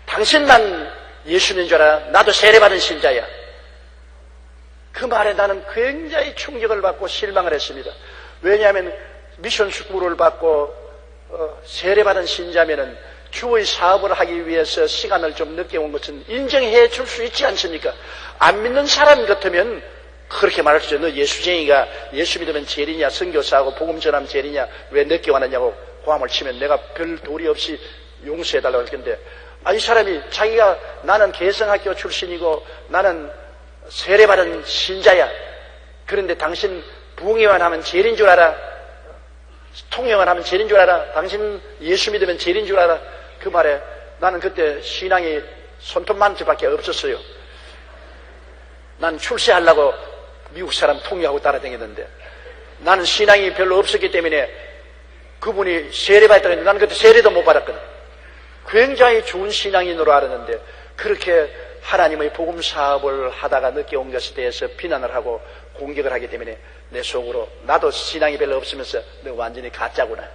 당신만 예수 믿는 줄 알아? 나도 세례받은 신자야. 그 말에 나는 굉장히 충격을 받고 실망을 했습니다. 왜냐하면 미션 스쿨을 받고 세례받은 신자면은 주의 사업을 하기 위해서 시간을 좀 늦게 온 것은 인정해 줄 수 있지 않습니까? 안 믿는 사람 같으면 그렇게 말할 수 있죠. 너 예수쟁이가 예수 믿으면 제일이냐, 선교사하고 복음 전하면 제일이냐, 왜 늦게 왔느냐고 고함을 치면 내가 별 도리 없이 용서해달라고 할 건데, 이 사람이 자기가 나는 개성학교 출신이고 나는 세례받은 신자야. 그런데 당신 부흥회만 하면 제일인 줄 알아? 통역만 하면 제일인 줄 알아? 당신 예수 믿으면 제일인 줄 알아? 그 말에 나는 그때 신앙이 손톱만 밖에 없었어요. 난 출세하려고 미국 사람 통역하고 따라다녔는데 나는 신앙이 별로 없었기 때문에 그분이 세례받았다고 했는데 나는 그때 세례도 못 받았거든. 굉장히 좋은 신앙인으로 알았는데 그렇게 하나님의 복음 사업을 하다가 늦게 온 것에 대해서 비난을 하고 공격을 하기 때문에 내 속으로 나도 신앙이 별로 없으면서 너 완전히 가짜구나.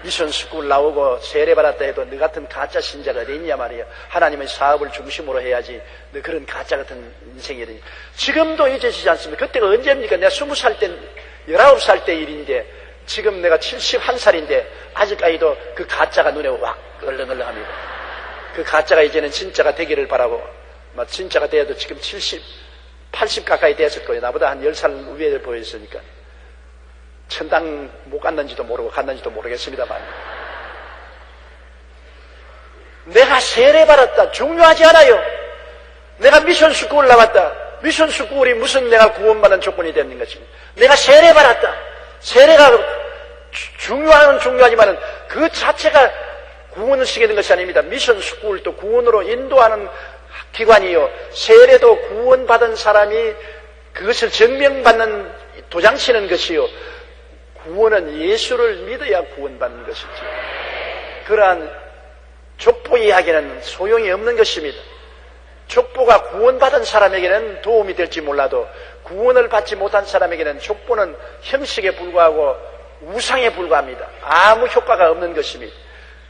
미션 스쿨 나오고 세례받았다 해도 너 같은 가짜 신자가 어디 있냐 말이야. 하나님의 사업을 중심으로 해야지 너 그런 가짜 같은 인생이 되니. 지금도 잊어지지 않습니다. 그때가 언제입니까? 내가 20살 때 19살 때 일인데 지금 내가 71살인데 아직까지도 그 가짜가 눈에 확 얼렁얼렁합니다. 그 가짜가 이제는 진짜가 되기를 바라고, 진짜가 돼도 지금 70, 80 가까이 됐을 거예요. 나보다 한 10살 위에 보였으니까. 천당 못 갔는지도 모르고 갔는지도 모르겠습니다만. 내가 세례받았다. 중요하지 않아요. 내가 미션 스쿨 나왔다. 미션 스쿨이 무슨 내가 구원받는 조건이 되는 것입니다. 내가 세례받았다. 세례가 중요하지만은 그 자체가 구원을 시키게 된 것이 아닙니다. 미션 스쿨도 구원으로 인도하는 기관이요. 세례도 구원받은 사람이 그것을 증명받는 도장 치는 것이요. 구원은 예수를 믿어야 구원받는 것이지. 그러한 족보 이야기는 소용이 없는 것입니다. 족보가 구원받은 사람에게는 도움이 될지 몰라도 구원을 받지 못한 사람에게는 족보는 형식에 불과하고 우상에 불과합니다. 아무 효과가 없는 것입니다.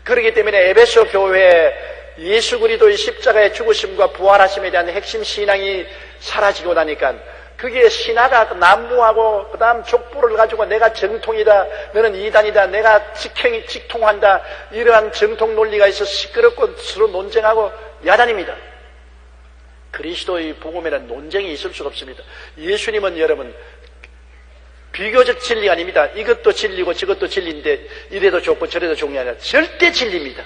그렇기 때문에 에베소 교회에 예수 그리스도의 십자가의 죽으심과 부활하심에 대한 핵심 신앙이 사라지고 나니까 그게 신하가 난무하고 그다음 족보를 가지고 내가 정통이다, 너는 이단이다, 내가 직통한다, 이러한 정통 논리가 있어 시끄럽고 서로 논쟁하고 야단입니다. 그리스도의 복음에는 논쟁이 있을 수가 없습니다. 예수님은 여러분 비교적 진리가 아닙니다. 이것도 진리고 저것도 진리인데 이래도 좋고 저래도 좋은 게 아니라 절대 진리입니다.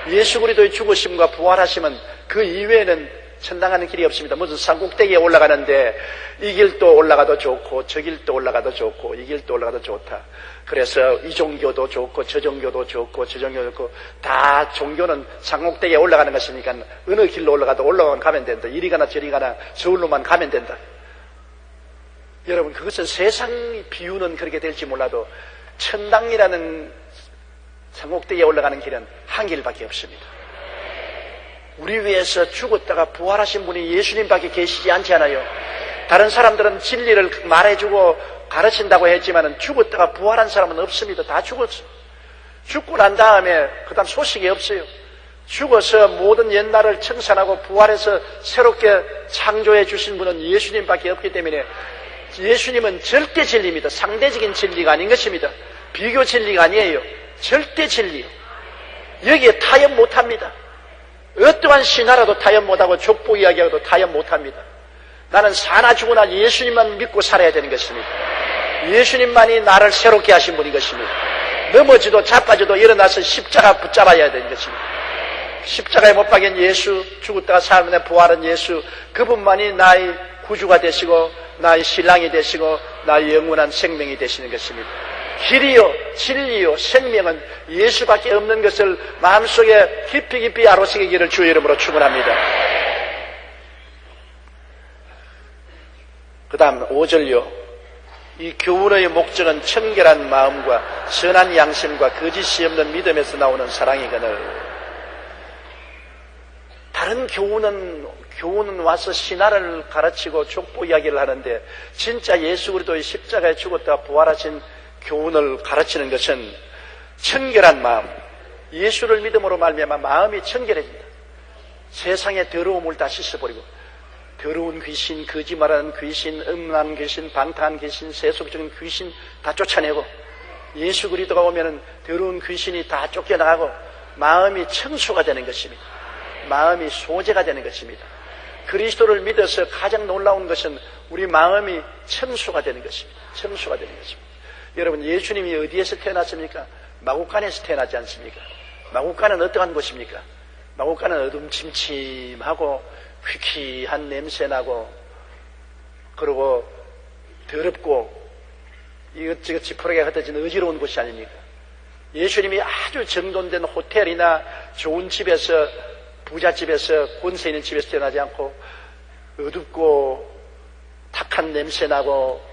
예수 그리스도의 죽으심과 부활하심은 그 이외에는 천당하는 길이 없습니다. 무슨 산꼭대기에 올라가는데 이 길도 올라가도 좋고 저 길도 올라가도 좋고 이 길도 올라가도 좋다. 그래서 이 종교도 좋고 저 종교도 좋고 저 종교도 좋고 다 종교는 산꼭대기에 올라가는 것이니까 어느 길로 올라가도 올라가면 가면 된다. 이리 가나 저리 가나 서울로만 가면 된다. 여러분 그것은 세상의 비유는 그렇게 될지 몰라도 천당이라는 산꼭대기에 올라가는 길은 한 길밖에 없습니다. 우리 위해서 죽었다가 부활하신 분이 예수님밖에 계시지 않지 않아요? 다른 사람들은 진리를 말해주고 가르친다고 했지만 죽었다가 부활한 사람은 없습니다. 다 죽었어요. 죽고 난 다음에 그 다음 소식이 없어요. 죽어서 모든 옛날을 청산하고 부활해서 새롭게 창조해 주신 분은 예수님밖에 없기 때문에 예수님은 절대 진리입니다. 상대적인 진리가 아닌 것입니다. 비교 진리가 아니에요. 절대 진리요. 여기에 타협 못합니다. 어떠한 신하라도 타협 못하고 족보 이야기하고도 타협 못합니다. 나는 사나 죽으나 예수님만 믿고 살아야 되는 것입니다. 예수님만이 나를 새롭게 하신 분인 것입니다. 넘어지도 자빠져도 일어나서 십자가 붙잡아야 되는 것입니다. 십자가에 못 박인 예수, 죽었다가 살아난 부활한 예수, 그분만이 나의 구주가 되시고 나의 신랑이 되시고 나의 영원한 생명이 되시는 것입니다. 길이요 진리요 생명은 예수밖에 없는 것을 마음속에 깊이 알아채기를 주의 이름으로 축원합니다. 그 다음 5절요. 이 교훈의 목적은 청결한 마음과 선한 양심과 거짓이 없는 믿음에서 나오는 사랑이거늘. 다른 교훈은 와서 신화를 가르치고 족보 이야기를 하는데 진짜 예수 그리스도의 십자가에 죽었다 부활하신 교훈을 가르치는 것은 청결한 마음, 예수를 믿음으로 말미암아 마음이 청결해진다. 세상의 더러움을 다 씻어버리고 더러운 귀신, 거짓말하는 귀신, 음란한 귀신, 방탕한 귀신, 세속적인 귀신 다 쫓아내고 예수 그리스도가 오면은 더러운 귀신이 다 쫓겨나가고 마음이 청수가 되는 것입니다. 마음이 소재가 되는 것입니다. 그리스도를 믿어서 가장 놀라운 것은 우리 마음이 청수가 되는 것입니다. 청수가 되는 것입니다. 여러분 예수님이 어디에서 태어났습니까? 마구간에서 태어나지 않습니까? 마구간은 어떠한 곳입니까? 마구간은 어둠침침하고 퀴퀴한 냄새나고 그리고 더럽고 이것저것 지푸라기가 흩어진 어지러운 곳이 아닙니까? 예수님이 아주 정돈된 호텔이나 좋은 집에서 부잣집에서 권세 있는 집에서 태어나지 않고 어둡고 탁한 냄새나고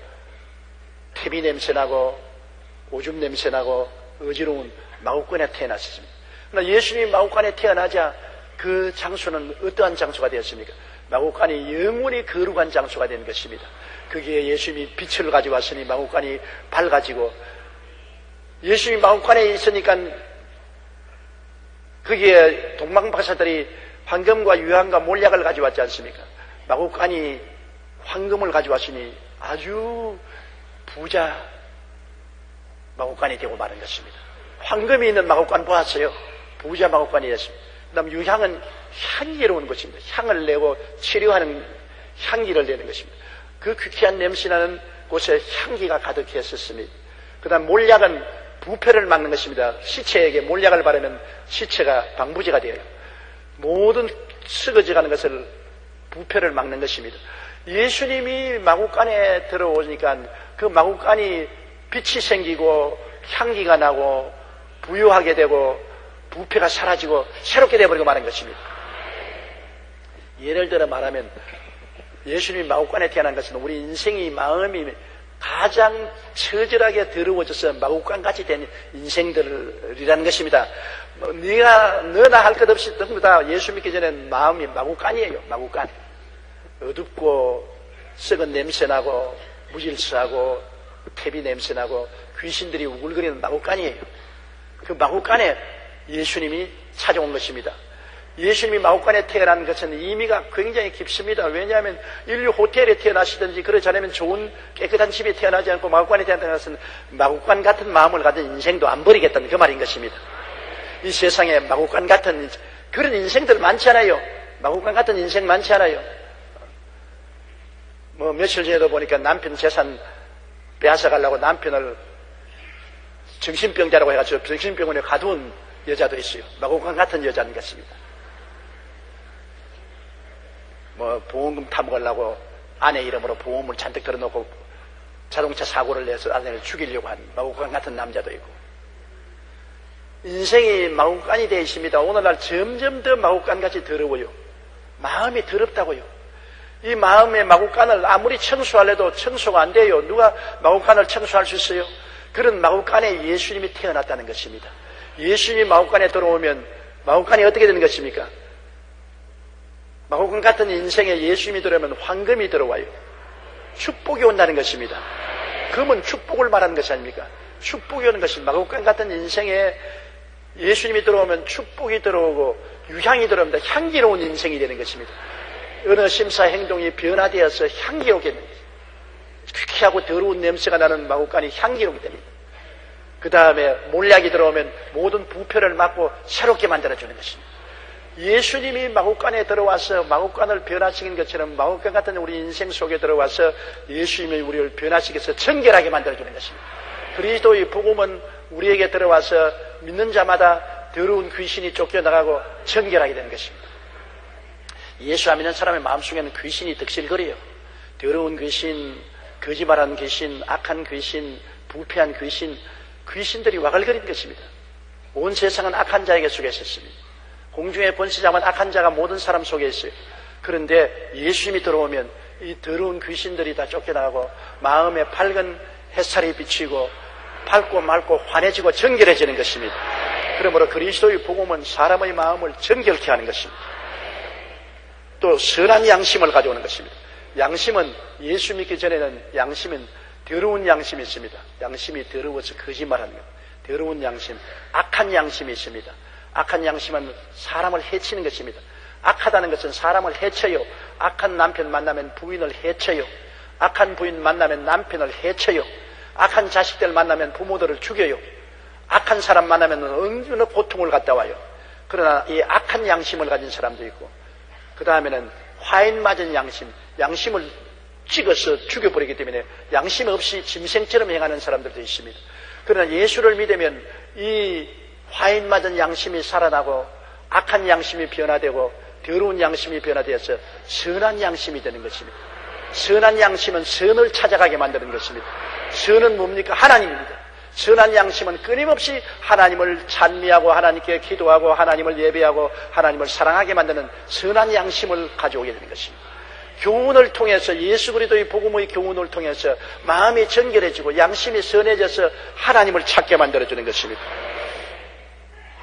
퇴비 냄새나고 오줌 냄새나고 어지러운 마구간에 태어났습니다. 그러나 예수님이 마구간에 태어나자 그 장소는 어떠한 장소가 되었습니까? 마구간이 영원히 거룩한 장소가 된 것입니다. 거기에 예수님이 빛을 가져왔으니 마구간이 밝아지고 예수님이 마구간에 있으니까 거기에 동방박사들이 황금과 유황과 몰약을 가져왔지 않습니까? 마구간이 황금을 가져왔으니 아주 부자 마구간이 되고 마는 것입니다. 황금이 있는 마구간 보았어요. 부자 마구간이 됐습니다. 그 다음 유향은 향기로운 것입니다. 향을 내고 치료하는 향기를 내는 것입니다. 그 귀쾌한 냄새나는 곳에 향기가 가득했었습니다. 그 다음 몰약은 부패를 막는 것입니다. 시체에게 몰약을 바르면 시체가 방부제가 되어요. 모든 썩어져가는 것을 부패를 막는 것입니다. 예수님이 마구간에 들어오니까 그 마구간이 빛이 생기고 향기가 나고 부유하게 되고 부패가 사라지고 새롭게 되어버리고 마는 것입니다. 예를 들어 말하면 예수님이 마구간에 태어난 것은 우리 인생이 마음이 가장 처절하게 더러워져서 마구간같이 된 인생들이라는 것입니다. 너나 할 것 없이 전부 다 예수 믿기 전에는 마음이 마구간이에요. 마구간. 어둡고 썩은 냄새나고 무질서하고 퇴비 냄새나고 귀신들이 우글거리는 마구간이에요. 그 마구간에 예수님이 찾아온 것입니다. 예수님이 마구간에 태어난 것은 의미가 굉장히 깊습니다. 왜냐하면 인류 호텔에 태어나시든지 그러지 않으면 좋은 깨끗한 집에 태어나지 않고 마구간에 태어난 것은 마구간 같은 마음을 가진 인생도 안 버리겠다는 그 말인 것입니다. 이 세상에 마구간 같은 그런 인생들 많지 않아요. 마구간 같은 인생 많지 않아요. 뭐 며칠 전에도 보니까 남편 재산 빼앗아가려고 남편을 정신병자라고 해가지고 정신병원에 가둔 여자도 있어요. 마구간 같은 여자인 것입니다. 뭐 보험금 타먹으려고 아내 이름으로 보험을 잔뜩 들어놓고 자동차 사고를 내서 아내를 죽이려고 한 마구간 같은 남자도 있고, 인생이 마구간이 되어 있습니다. 오늘날 점점 더 마구간같이 더러워요. 마음이 더럽다고요. 이 마음의 마구간을 아무리 청소하려도 청소가 안 돼요. 누가 마구간을 청소할 수 있어요? 그런 마구간에 예수님이 태어났다는 것입니다. 예수님이 마구간에 들어오면 마구간이 어떻게 되는 것입니까? 마구간 같은 인생에 예수님이 들어오면 황금이 들어와요. 축복이 온다는 것입니다. 금은 축복을 말하는 것이 아닙니까? 축복이 오는 것이 마구간 같은 인생에 예수님이 들어오면 축복이 들어오고 유향이 들어옵니다. 향기로운 인생이 되는 것입니다. 어느 심사 행동이 변화되어서 향기롭게 됩니다. 퀴퀴하고 더러운 냄새가 나는 마구간이 향기롭게 됩니다. 그 다음에 몰약이 들어오면 모든 부패를 막고 새롭게 만들어주는 것입니다. 예수님이 마구간에 들어와서 마구간을 변화시킨 것처럼 마구간 같은 우리 인생 속에 들어와서 예수님이 우리를 변화시켜서 정결하게 만들어주는 것입니다. 그리스도의 복음은 우리에게 들어와서 믿는 자마다 더러운 귀신이 쫓겨나가고 정결하게 되는 것입니다. 예수 안 믿는 사람의 마음속에는 귀신이 득실거려요. 더러운 귀신, 거짓말하는 귀신, 악한 귀신, 부패한 귀신, 귀신들이 와글거리는 것입니다. 온 세상은 악한 자에게 속해 있었습니다. 공중의 번시자만 악한 자가 모든 사람 속에 있어요. 그런데 예수님이 들어오면 이 더러운 귀신들이 다 쫓겨나가고 마음에 밝은 햇살이 비치고 밝고 맑고 환해지고 정결해지는 것입니다. 그러므로 그리스도의 복음은 사람의 마음을 정결케 하는 것입니다. 또 선한 양심을 가져오는 것입니다. 양심은 예수 믿기 전에는 양심은 더러운 양심이 있습니다. 양심이 더러워서 거짓말하는 것. 더러운 양심, 악한 양심이 있습니다. 악한 양심은 사람을 해치는 것입니다. 악하다는 것은 사람을 해쳐요. 악한 남편 만나면 부인을 해쳐요. 악한 부인 만나면 남편을 해쳐요. 악한 자식들 만나면 부모들을 죽여요. 악한 사람 만나면 어느 고통을 갖다 와요. 그러나 이 악한 양심을 가진 사람도 있고, 그 다음에는 화인 맞은 양심, 양심을 찍어서 죽여버리기 때문에 양심 없이 짐승처럼 행하는 사람들도 있습니다. 그러나 예수를 믿으면 이 화인 맞은 양심이 살아나고 악한 양심이 변화되고 더러운 양심이 변화되어서 선한 양심이 되는 것입니다. 선한 양심은 선을 찾아가게 만드는 것입니다. 선은 뭡니까? 하나님입니다. 선한 양심은 끊임없이 하나님을 찬미하고 하나님께 기도하고 하나님을 예배하고 하나님을 사랑하게 만드는 선한 양심을 가져오게 되는 것입니다. 교훈을 통해서, 예수 그리스도의 복음의 교훈을 통해서 마음이 정결해지고 양심이 선해져서 하나님을 찾게 만들어주는 것입니다.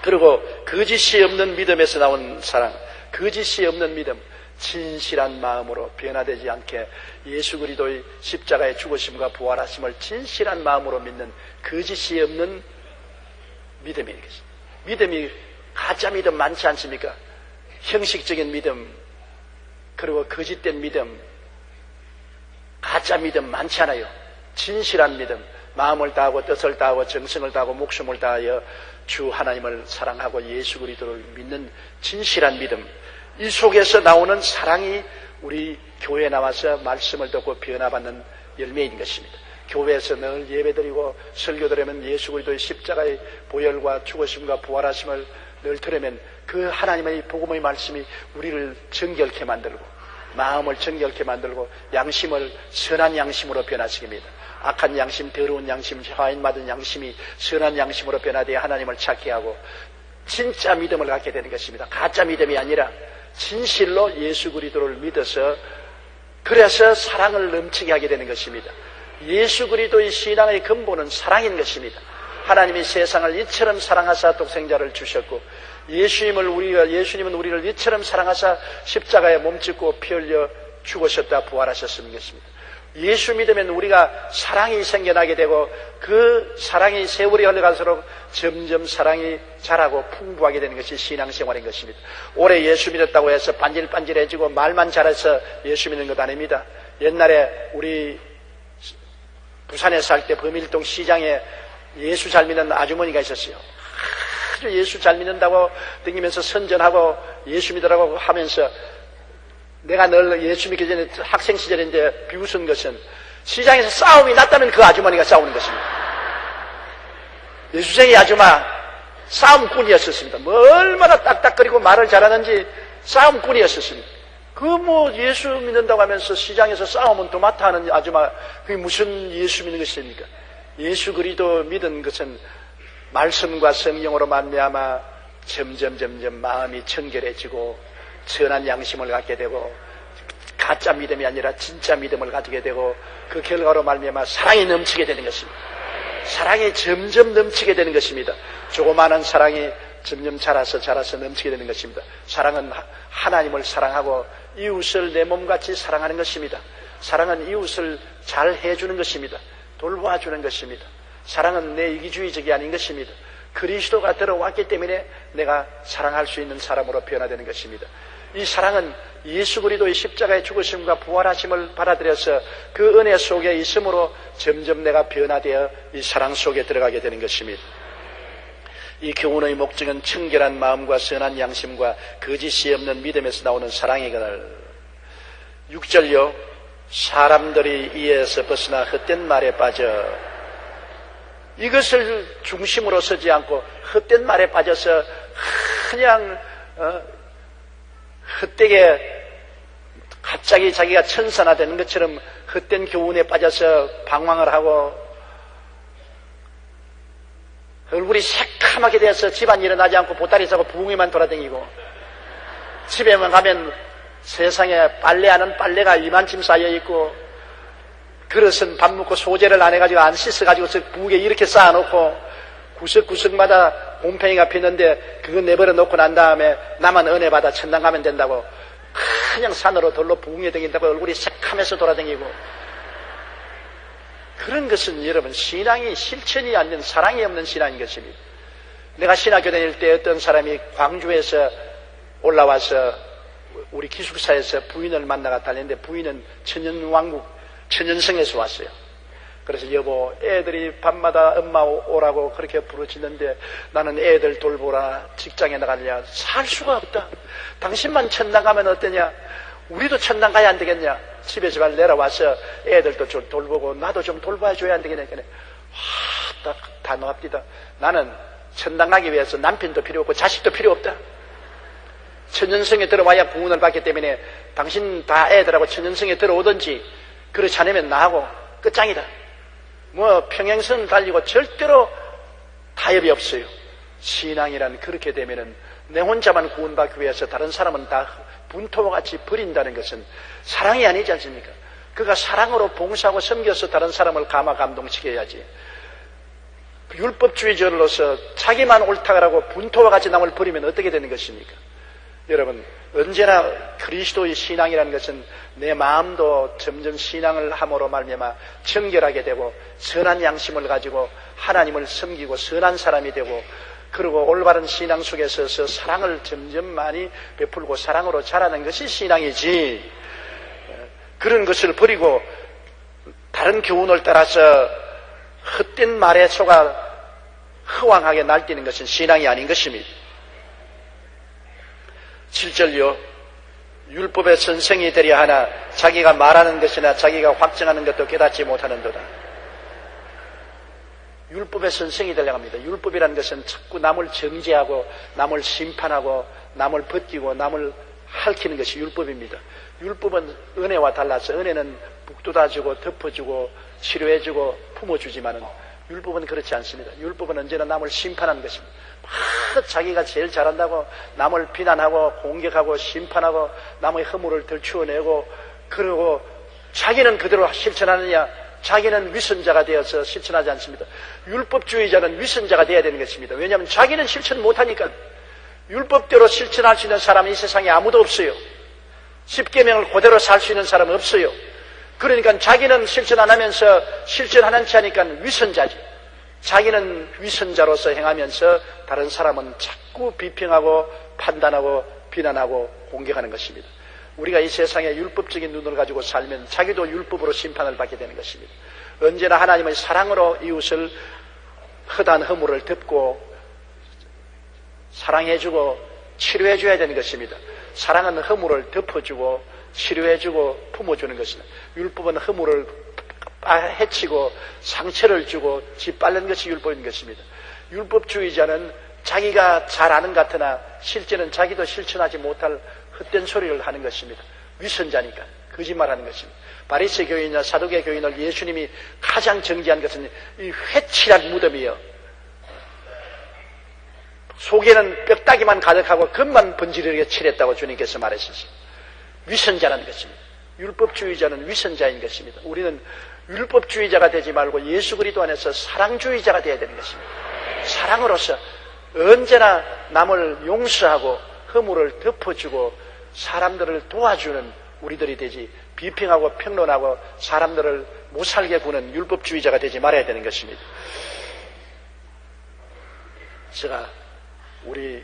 그리고 거짓이 없는 믿음에서 나온 사랑, 거짓이 없는 믿음, 진실한 마음으로 변화되지 않게 예수 그리스도의 십자가의 죽으심과 부활하심을 진실한 마음으로 믿는 거짓이 없는 믿음이 있습니다. 믿음이 가짜 믿음 많지 않습니까? 형식적인 믿음, 그리고 거짓된 믿음, 가짜 믿음 많지 않아요. 진실한 믿음, 마음을 다하고 뜻을 다하고 정성을 다하고 목숨을 다하여 주 하나님을 사랑하고 예수 그리스도를 믿는 진실한 믿음, 이 속에서 나오는 사랑이 우리 교회에 나와서 말씀을 듣고 변화받는 열매인 것입니다. 교회에서 늘 예배드리고 설교드리면 예수 그리스도의 십자가의 보혈과 죽으심과 부활하심을 늘 들으면 그 하나님의 복음의 말씀이 우리를 정결케 만들고 마음을 정결케 만들고 양심을 선한 양심으로 변화시킵니다. 악한 양심, 더러운 양심, 화인 맞은 양심이 선한 양심으로 변화되어 하나님을 찾게 하고 진짜 믿음을 갖게 되는 것입니다. 가짜 믿음이 아니라 진실로 예수 그리스도를 믿어서 그래서 사랑을 넘치게 하게 되는 것입니다. 예수 그리스도의 신앙의 근본은 사랑인 것입니다. 하나님이 세상을 이처럼 사랑하사 독생자를 주셨고 예수님은 우리를 이처럼 사랑하사 십자가에 몸짓고 피 흘려 죽으셨다 부활하셨습니다. 예수 믿으면 우리가 사랑이 생겨나게 되고 그 사랑이 세월이 흘러갈수록 점점 사랑이 자라고 풍부하게 되는 것이 신앙생활인 것입니다. 오래 예수 믿었다고 해서 반질반질해지고 말만 잘해서 예수 믿는 것 아닙니다. 옛날에 우리 부산에 살 때 범일동 시장에 예수 잘 믿는 아주머니가 있었어요. 아주 예수 잘 믿는다고 다니면서 선전하고 예수 믿으라고 하면서 내가 늘 예수 믿기 전에 학생 시절인데 비웃은 것은 시장에서 싸움이 났다면 그 아주머니가 싸우는 것입니다. 예수쟁이 아줌마 싸움꾼이었었습니다. 뭐 얼마나 딱딱거리고 말을 잘하는지 싸움꾼이었었습니다. 예수 믿는다고 하면서 시장에서 싸우면 도맡아 하는 아줌마, 그게 무슨 예수 믿는 것입니까? 예수 그리스도 믿은 것은 말씀과 성령으로 말미암아 점점 마음이 청결해지고 선한 양심을 갖게 되고 가짜 믿음이 아니라 진짜 믿음을 가지게 되고 그 결과로 말미암아 사랑이 넘치게 되는 것입니다. 사랑이 점점 넘치게 되는 것입니다. 조그마한 사랑이 점점 자라서 넘치게 되는 것입니다. 사랑은 하나님을 사랑하고 이웃을 내 몸같이 사랑하는 것입니다. 사랑은 이웃을 잘 해주는 것입니다. 돌봐주는 것입니다. 사랑은 내 이기주의적이 아닌 것입니다. 그리스도가 들어왔기 때문에 내가 사랑할 수 있는 사람으로 변화되는 것입니다. 이 사랑은 예수 그리스도의 십자가의 죽으심과 부활하심을 받아들여서 그 은혜 속에 있음으로 점점 내가 변화되어 이 사랑 속에 들어가게 되는 것입니다. 이 교훈의 목적은 청결한 마음과 선한 양심과 거짓이 없는 믿음에서 나오는 사랑이거늘. 6절요. 사람들이 이에서 벗어나 헛된 말에 빠져. 이것을 중심으로 서지 않고 헛된 말에 빠져서 그냥 헛되게 갑자기 자기가 천사나 되는 것처럼 헛된 교훈에 빠져서 방황을 하고 얼굴이 새카맣게 되어서 집안 일어나지 않고 보따리 싸고 부흥이만 돌아다니고 집에만 가면 세상에 빨래하는 빨래가 이만큼 쌓여있고 그릇은 밥 먹고 소재를 안 해가지고 안 씻어가지고 부엌에 이렇게 쌓아놓고 구석구석마다 곰팡이가 피는데 그거 내버려 놓고 난 다음에 나만 은혜 받아 천당 가면 된다고 그냥 산으로 돌로 부흥에 다닌다고 얼굴이 새카매서 돌아다니고 그런 것은 여러분 신앙이 실천이 안 된 사랑이 없는 신앙인 것입니다. 내가 신학교 다닐 때 어떤 사람이 광주에서 올라와서 우리 기숙사에서 부인을 만나가 다녔는데 부인은 천연성에서 왔어요. 그래서 여보 애들이 밤마다 엄마 오라고 그렇게 부르짖는데 나는 애들 돌보라 직장에 나가냐 살 수가 없다. 당신만 천당 가면 어떠냐. 우리도 천당 가야 안 되겠냐. 집에 잘 내려와서 애들도 좀 돌보고 나도 좀 돌봐줘야 안 되겠냐. 딱 단호합니다. 나는 천당 가기 위해서 남편도 필요 없고 자식도 필요 없다. 천연성에 들어와야 구원을 받기 때문에 당신 다 애들하고 천연성에 들어오든지 그렇지 않으면 나하고 끝장이다. 평행선 달리고 절대로 타협이 없어요. 신앙이란 그렇게 되면은 내 혼자만 구원받기 위해서 다른 사람은 다 분토와 같이 버린다는 것은 사랑이 아니지 않습니까? 그가 사랑으로 봉사하고 섬겨서 다른 사람을 감동시켜야지. 율법주의자로서 자기만 옳다고 분토와 같이 남을 버리면 어떻게 되는 것입니까? 여러분 언제나 그리스도의 신앙이라는 것은 내 마음도 점점 신앙을 함으로 말미암아 청결하게 되고 선한 양심을 가지고 하나님을 섬기고 선한 사람이 되고 그리고 올바른 신앙 속에 서서 사랑을 점점 많이 베풀고 사랑으로 자라는 것이 신앙이지 그런 것을 버리고 다른 교훈을 따라서 헛된 말에 속아 허황하게 날뛰는 것은 신앙이 아닌 것입니다. 7절요. 율법의 선생이 되려 하나 자기가 말하는 것이나 자기가 확정하는 것도 깨닫지 못하는도다. 율법의 선생이 되려고 합니다. 율법이라는 것은 자꾸 남을 정죄하고 남을 심판하고 남을 벗기고 남을 핥히는 것이 율법입니다. 율법은 은혜와 달라서 은혜는 북돋아주고 덮어주고 치료해주고 품어주지만은 율법은 그렇지 않습니다. 율법은 언제나 남을 심판하는 것입니다. 막 자기가 제일 잘한다고 남을 비난하고 공격하고 심판하고 남의 허물을 들추어내고 그러고 자기는 그대로 실천하느냐 자기는 위선자가 되어서 실천하지 않습니다. 율법주의자는 위선자가 되어야 되는 것입니다. 왜냐하면 자기는 실천 못하니까. 율법대로 실천할 수 있는 사람이 이 세상에 아무도 없어요. 십계명을 그대로 살 수 있는 사람은 없어요. 그러니까 자기는 실천 안 하면서 실천하는 체 하니까 위선자지. 자기는 위선자로서 행하면서 다른 사람은 자꾸 비평하고 판단하고 비난하고 공격하는 것입니다. 우리가 이 세상에 율법적인 눈을 가지고 살면 자기도 율법으로 심판을 받게 되는 것입니다. 언제나 하나님의 사랑으로 이웃을 허다한 허물을 덮고 사랑해주고 치료해줘야 되는 것입니다. 사랑은 허물을 덮어주고 치료해주고 품어주는 것입니다. 율법은 허물을 해치고 상처를 주고 짓밟는 것이 율법인 것입니다. 율법주의자는 자기가 잘 아는 것 같으나 실제는 자기도 실천하지 못할 헛된 소리를 하는 것입니다. 위선자니까 거짓말하는 것입니다. 바리새 교인이나 사두개 교인을 예수님이 가장 정죄한 것은 이 회칠한 무덤이요, 속에는 뼈다귀만 가득하고 겉만 번지르게 칠했다고 주님께서 말하셨습니다. 위선자라는 것입니다. 율법주의자는 위선자인 것입니다. 우리는 율법주의자가 되지 말고 예수 그리스도 안에서 사랑주의자가 되어야 되는 것입니다. 사랑으로서 언제나 남을 용서하고 허물을 덮어주고 사람들을 도와주는 우리들이 되지, 비평하고 평론하고 사람들을 못살게 구는 율법주의자가 되지 말아야 되는 것입니다. 제가 우리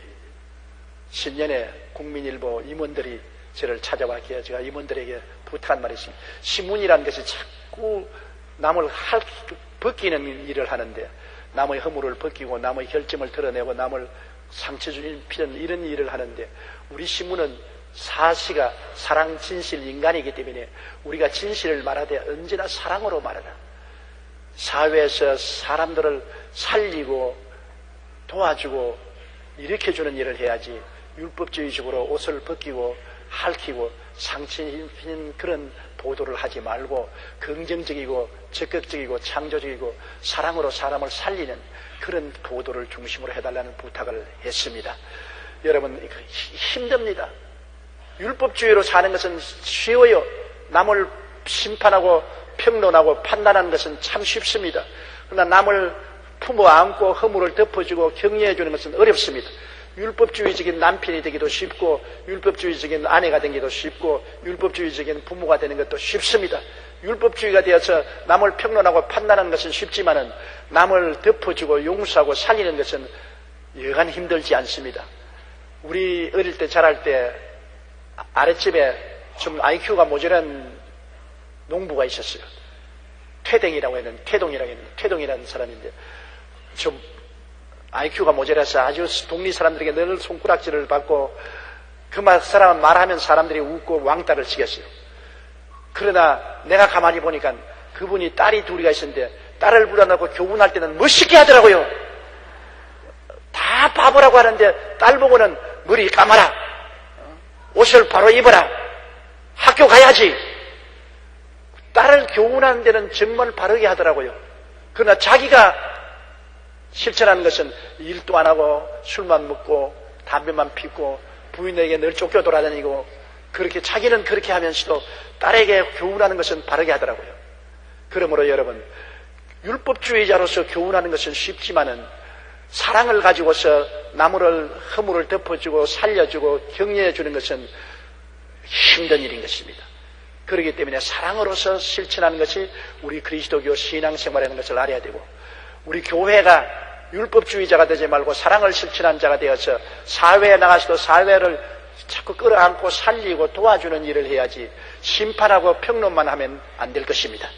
신년에 국민일보 임원들이 저를 찾아왔기에 제가 임원들에게 부탁한 말이 있습니다. 신문이라는 것이 자꾸 남을 벗기는 일을 하는데, 남의 허물을 벗기고 남의 결점을 드러내고 남을 상처 주는 이런 일을 하는데, 우리 신문은 사시가 사랑 진실 인간이기 때문에 우리가 진실을 말하되 언제나 사랑으로 말하라. 사회에서 사람들을 살리고 도와주고 일으켜주는 일을 해야지, 율법주의적으로 옷을 벗기고 핥히고 상처 입히는 그런 보도를 하지 말고 긍정적이고 적극적이고 창조적이고 사랑으로 사람을 살리는 그런 보도를 중심으로 해달라는 부탁을 했습니다. 여러분, 힘듭니다. 율법주의로 사는 것은 쉬워요. 남을 심판하고 평론하고 판단하는 것은 참 쉽습니다. 그러나 남을 품어 안고 허물을 덮어주고 격려해 주는 것은 어렵습니다. 율법주의적인 남편이 되기도 쉽고 율법주의적인 아내가 되기도 쉽고 율법주의적인 부모가 되는 것도 쉽습니다. 율법주의가 되어서 남을 평론하고 판단하는 것은 쉽지만은 남을 덮어주고 용서하고 살리는 것은 여간 힘들지 않습니다. 우리 어릴 때 자랄 때 아랫집에 좀 IQ가 모자란 농부가 있었어요. 태동이라고 태동이라는 사람인데 좀 IQ가 모자라서 아주 동리 사람들에게 늘 손가락질을 받고 그 사람은 말하면 사람들이 웃고 왕따를 치겠어요. 그러나 내가 가만히 보니까 그분이 딸이 둘이가 있었는데 딸을 불안하고 교훈할 때는 멋있게 하더라고요. 다 바보라고 하는데 딸 보고는 머리 감아라, 옷을 바로 입어라, 학교 가야지. 딸을 교훈하는 데는 정말 바르게 하더라고요. 그러나 자기가 실천하는 것은 일도 안 하고 술만 먹고 담배만 피우고 부인에게 늘 쫓겨 돌아다니고 그렇게 자기는 그렇게 하면서도 딸에게 교훈하는 것은 바르게 하더라고요. 그러므로 여러분, 율법주의자로서 교훈하는 것은 쉽지만은 사랑을 가지고서 남을 허물을 덮어주고 살려주고 격려해 주는 것은 힘든 일인 것입니다. 그렇기 때문에 사랑으로서 실천하는 것이 우리 그리스도교 신앙생활이라는 것을 알아야 되고, 우리 교회가 율법주의자가 되지 말고 사랑을 실천한 자가 되어서 사회에 나가서도 사회를 자꾸 끌어안고 살리고 도와주는 일을 해야지 심판하고 평론만 하면 안 될 것입니다.